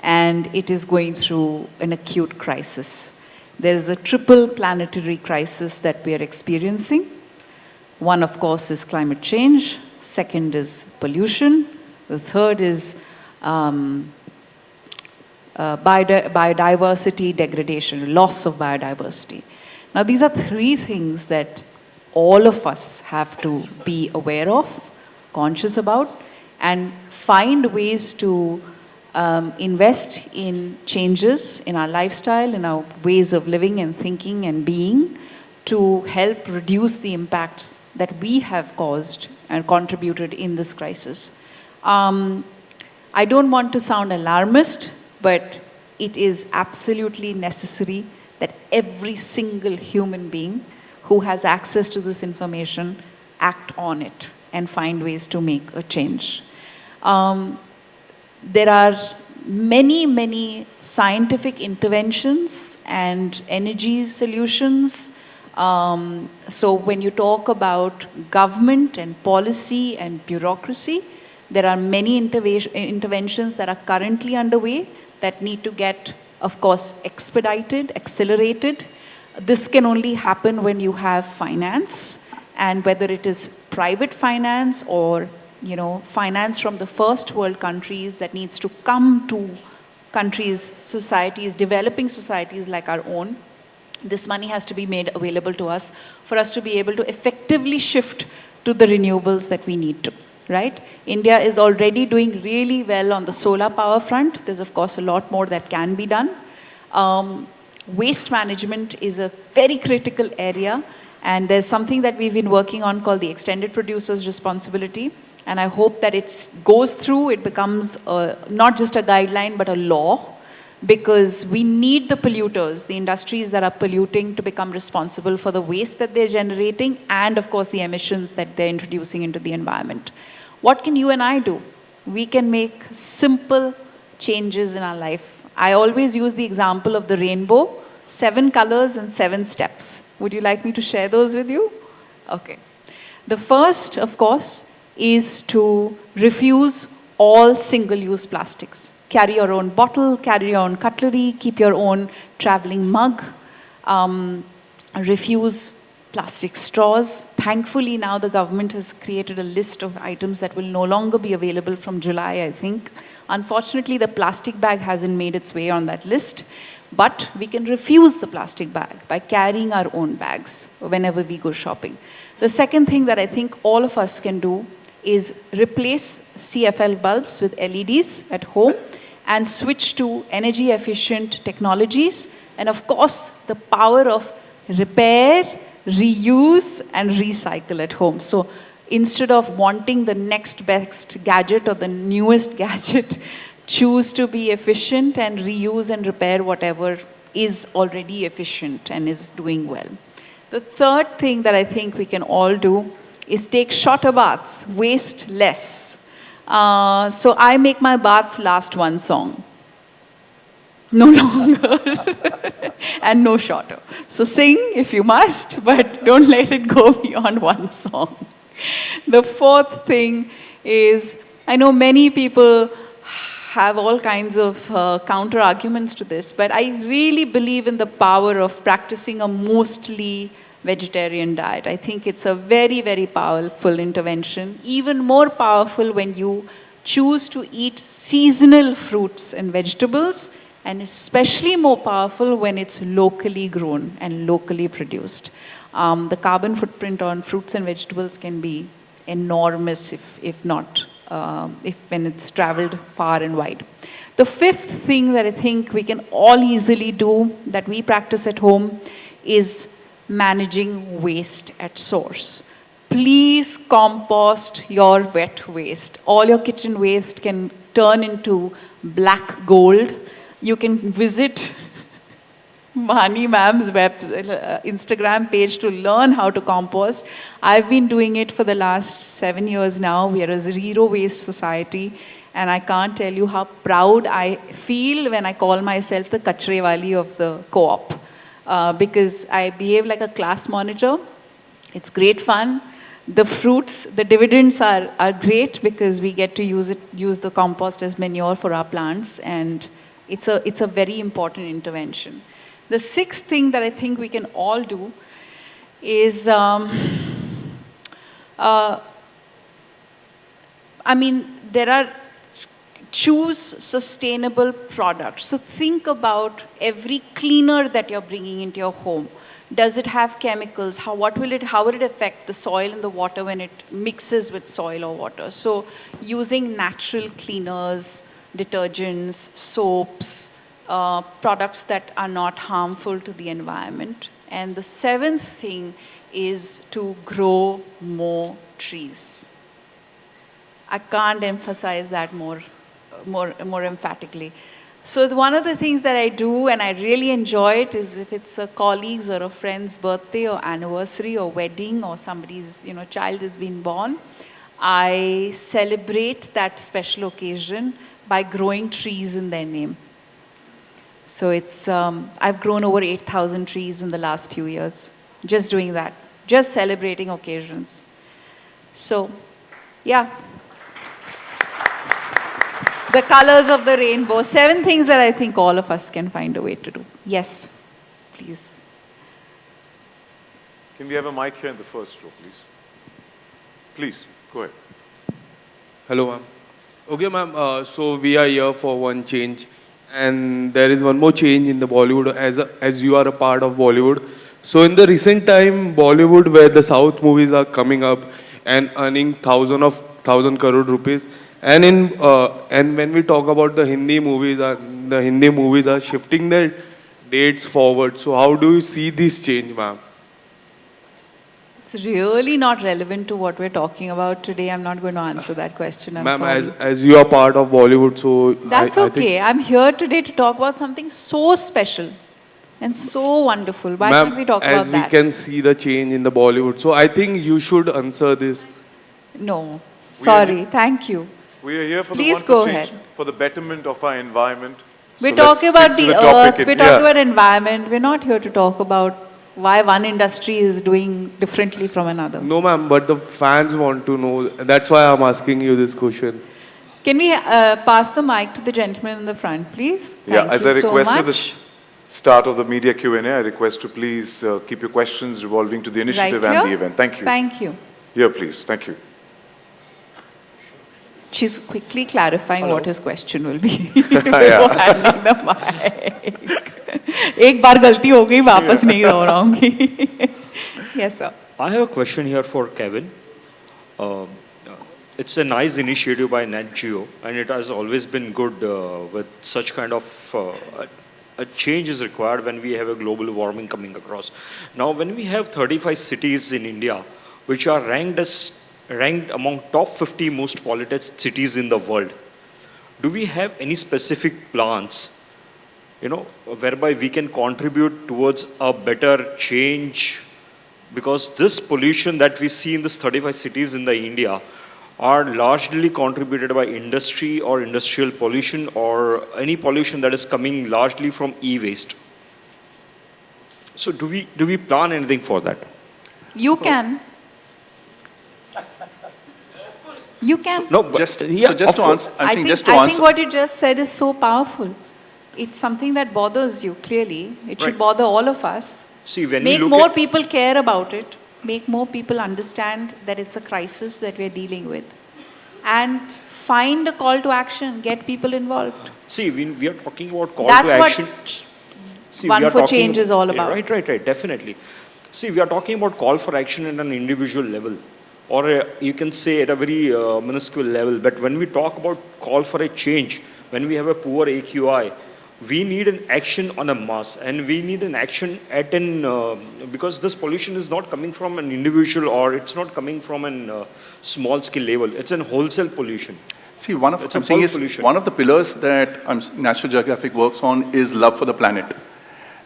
Speaker 1: and it is going through an acute crisis. There is a triple planetary crisis that we are experiencing. One, of course, is climate change. Second is pollution. The third is biodiversity degradation, loss of biodiversity. Now, these are three things that all of us have to be aware of, conscious about, and find ways to invest in changes in our lifestyle, in our ways of living and thinking and being, to help reduce the impacts that we have caused and contributed in this crisis. I don't want to sound alarmist, but it is absolutely necessary that every single human being who has access to this information act on it and find ways to make a change. There are many, many scientific interventions and energy solutions. So when you talk about government and policy and bureaucracy, there are many interventions that are currently underway that need to get, of course, expedited, accelerated. This can only happen when you have finance, and whether it is private finance or finance from the first world countries that needs to come to countries, societies, developing societies like our own. This money has to be made available to us for us to be able to effectively shift to the renewables that we need to, right? India is already doing really well on the solar power front. There's, of course, a lot more that can be done. Waste management is a very critical area, and there's something that we've been working on called the extended producer's responsibility. And I hope that it goes through, it becomes not just a guideline, but a law, because we need the polluters, the industries that are polluting, to become responsible for the waste that they're generating and, of course, the emissions that they're introducing into the environment. What can you and I do? We can make simple changes in our life. I always use the example of the rainbow, 7 colors and 7 steps. Would you like me to share those with you? Okay. The first, of course, is to refuse all single-use plastics. Carry your own bottle, carry your own cutlery, keep your own traveling mug. Refuse plastic straws. Thankfully, now the government has created a list of items that will no longer be available from July, I think. Unfortunately, the plastic bag hasn't made its way on that list. But we can refuse the plastic bag by carrying our own bags whenever we go shopping. The second thing that I think all of us can do is replace CFL bulbs with LEDs at home and switch to energy efficient technologies. And of course, the power of repair, reuse, and recycle at home. So instead of wanting the next best gadget or the newest gadget, choose to be efficient and reuse and repair whatever is already efficient and is doing well. The third thing that I think we can all do is take shorter baths, waste less. So I make my baths last one song. No longer and no shorter. So sing if you must, but don't let it go beyond one song. The fourth thing is, I know many people have all kinds of counter arguments to this, but I really believe in the power of practicing a mostly vegetarian diet. I think it's a very, very powerful intervention, even more powerful when you choose to eat seasonal fruits and vegetables, and especially more powerful when it's locally grown and locally produced. The carbon footprint on fruits and vegetables can be enormous if when it's traveled far and wide. The fifth thing that I think we can all easily do that we practice at home is managing waste at source. Please compost your wet waste. All your kitchen waste can turn into black gold. You can visit Mahani ma'am's Instagram page to learn how to compost. I've been doing it for the last 7 years now. We are a zero waste society, and I can't tell you how proud I feel when I call myself the kachre wali of the co-op. Because I behave like a class monitor. It's great fun. The fruits, the dividends are great because we get to use the compost as manure for our plants, and it's a very important intervention. The sixth thing that I think we can all do is I mean, choose sustainable products. So think about every cleaner that you're bringing into your home. Does it have chemicals? How will it affect the soil and the water when it mixes with soil or water? So using natural cleaners, detergents, soaps, products that are not harmful to the environment. And the seventh thing is to grow more trees. I can't emphasize that more emphatically. So one of the things that I do, and I really enjoy it, is if it's a colleague's or a friend's birthday or anniversary or wedding or somebody's child has been born, I celebrate that special occasion by growing trees in their name. So I've grown over 8,000 trees in the last few years, just doing that, just celebrating occasions. So, yeah. The colors of the rainbow, 7 things that I think all of us can find a way to do. Yes, please.
Speaker 3: Can we have a mic here in the first row, please? Please, go ahead.
Speaker 12: Hello, ma'am. Okay, ma'am. So we are here for one change, and there is one more change in the Bollywood as you are a part of Bollywood. So in the recent time, Bollywood, where the South movies are coming up and earning 1,000 crore rupees, and when we talk about the Hindi movies are shifting their dates forward. So how do you see this change, ma'am?
Speaker 1: It's really not relevant to what we're talking about today. I'm not going to answer that question. I'm sorry.
Speaker 12: Ma'am, as you are part of Bollywood, so
Speaker 1: that's okay. I'm here today to talk about something so special and so wonderful. Why can't we talk about that?
Speaker 12: As we can see the change in the Bollywood, so I think you should answer this.
Speaker 1: No, sorry. Thank you.
Speaker 3: We are here for
Speaker 1: Please
Speaker 3: the
Speaker 1: go
Speaker 3: one for
Speaker 1: ahead.
Speaker 3: change, for the betterment of our environment.
Speaker 1: We're
Speaker 3: So let's
Speaker 1: talking about
Speaker 3: stick to
Speaker 1: the
Speaker 3: topic
Speaker 1: earth, we're
Speaker 3: and-
Speaker 1: talking about environment. We're not here to talk about why one industry is doing differently from another.
Speaker 12: No, ma'am, but the fans want to know. That's why I'm asking you this question.
Speaker 1: Can we pass the mic to the gentleman in the front, please?
Speaker 3: Yeah,
Speaker 1: Thank
Speaker 3: as
Speaker 1: you
Speaker 3: I
Speaker 1: so
Speaker 3: requested
Speaker 1: much.
Speaker 3: the start of the media Q&A, I request to please keep your questions revolving to the initiative
Speaker 1: Right
Speaker 3: and
Speaker 1: here?
Speaker 3: the event. Thank you.
Speaker 1: Thank you.
Speaker 3: Here, please. Thank you.
Speaker 1: She's quickly clarifying what his question will be.
Speaker 3: Yeah.
Speaker 1: Handing the mic. एक बार गलती हो गई, वापस नहीं दोहराऊंगी. Yes, sir.
Speaker 13: I have a question here for Kevin. It's a nice initiative by Net Geo, and it has always been good with such kind of a change is required when we have a global warming coming across. Now, when we have 35 cities in India, which are ranked among top 50 most polluted cities in the world, do we have any specific plans, whereby we can contribute towards a better change? Because this pollution that we see in these 35 cities in the India are largely contributed by industry or industrial pollution or any pollution that is coming largely from e-waste. So do we plan anything for that?
Speaker 1: You can. You can.
Speaker 13: No, but
Speaker 2: Just to answer,
Speaker 1: I think what you just said is so powerful. It's something that bothers you, clearly. It should
Speaker 13: Right.
Speaker 1: bother all of us.
Speaker 13: See, when
Speaker 1: Make
Speaker 13: we look
Speaker 1: more
Speaker 13: at,
Speaker 1: people care about it. Make more people understand that it's a crisis that we're dealing with. And find a call to action. Get people involved.
Speaker 13: see, we are talking about call
Speaker 1: That's
Speaker 13: to
Speaker 1: what
Speaker 13: action. See,
Speaker 1: One
Speaker 13: we are
Speaker 1: for
Speaker 13: talking
Speaker 1: Change is all about.
Speaker 13: Right, definitely. See, we are talking about call for action at an individual level, or you can say at a very minuscule level. But when we talk about call for a change, when we have a poor AQI, we need an action on a mass, and we need an action at because this pollution is not coming from an individual, or it's not coming from a small scale level. It's a wholesale pollution.
Speaker 2: See, one of the pillars that National Geographic works on is love for the planet.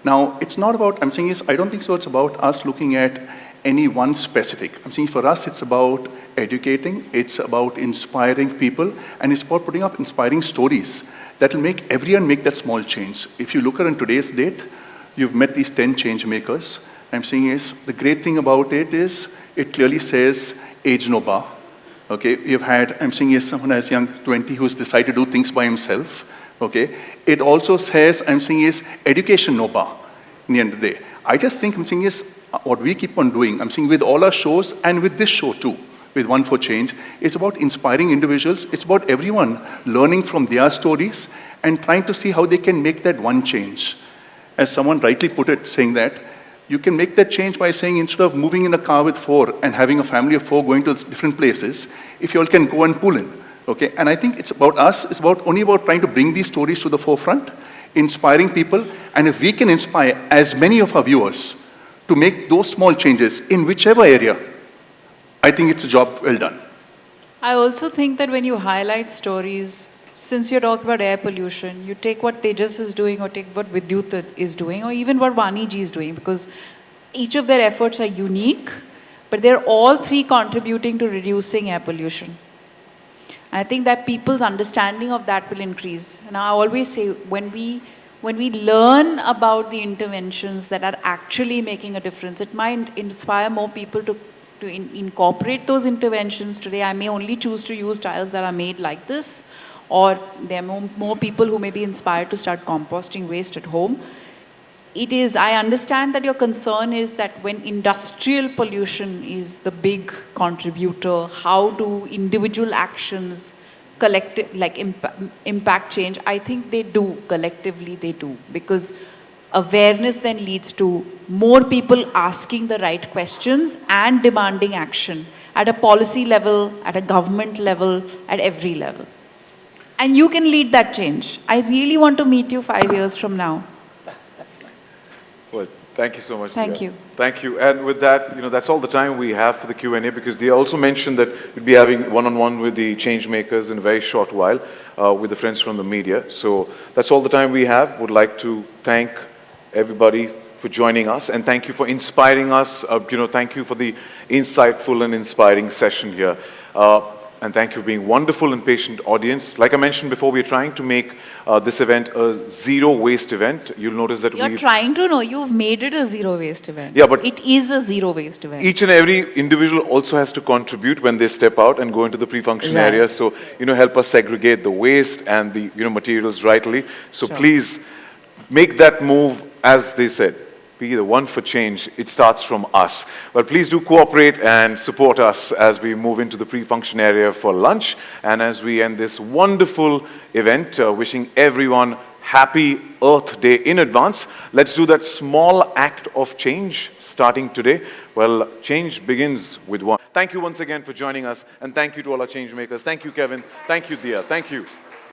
Speaker 2: Now, it's not about, I don't think so it's about us looking at any one specific. I'm saying for us, it's about educating, it's about inspiring people, and it's about putting up inspiring stories that will make everyone make that small change. If you look at in today's date, you've met these 10 change makers. I'm saying is, the great thing about it is, it clearly says, age no bar. Okay, we've had, I'm saying is someone as young 20 who's decided to do things by himself. Okay, it also says, I'm saying is, education no bar in the end of the day. I just think, I'm saying is, what we keep on doing, I'm saying with all our shows and with this show too, with One for Change. It's about inspiring individuals. It's about everyone learning from their stories and trying to see how they can make that one change. As someone rightly put it, saying that you can make that change by saying, instead of moving in a car with 4 and having a family of 4 going to different places, if you all can go and pull in. Okay? And I think it's about us. It's only about trying to bring these stories to the forefront, inspiring people. And if we can inspire as many of our viewers to make those small changes in whichever area, I think it's a job well done.
Speaker 1: I also think that when you highlight stories, since you're talking about air pollution, you take what Tejas is doing, or take what Vidyut is doing, or even what Vani ji is doing, because each of their efforts are unique, but they're all 3 contributing to reducing air pollution. And I think that people's understanding of that will increase. And I always say, when we learn about the interventions that are actually making a difference, it might inspire more people to incorporate those interventions. Today, I may only choose to use tiles that are made like this, or there are more people who may be inspired to start composting waste at home. I understand that your concern is that when industrial pollution is the big contributor, how do individual actions impact change? I think they do, collectively they do, because awareness then leads to more people asking the right questions and demanding action at a policy level, at a government level, at every level. And you can lead that change. I really want to meet you 5 years from now.
Speaker 3: Well, thank you so much.
Speaker 1: Thank you.
Speaker 3: Thank you. And with that, that's all the time we have for the Q&A, because they also mentioned that we'd be having one-on-one with the change makers in a very short while, with the friends from the media. So that's all the time we have. Would like to thank everybody for joining us, and thank you for inspiring us. Thank you for the insightful and inspiring session here. And thank you for being wonderful and patient audience. Like I mentioned before, we're trying to make this event a zero waste event. You'll notice that
Speaker 1: You're trying to know, you've made it a zero waste event.
Speaker 3: Yeah, but
Speaker 1: it is a zero waste event.
Speaker 3: Each and every individual also has to contribute when they step out and go into the pre-function area. So, help us segregate the waste and the, materials rightly. So please make that move, as they said. Be the one for change. It starts from us. But please do cooperate and support us as we move into the pre-function area for lunch, and as we end this wonderful event, wishing everyone happy Earth Day in advance. Let's do that small act of change starting today. Well, change begins with one. Thank you once again for joining us, and thank you to all our change makers. Thank you, Kevin. Thank you, Dia. Thank you.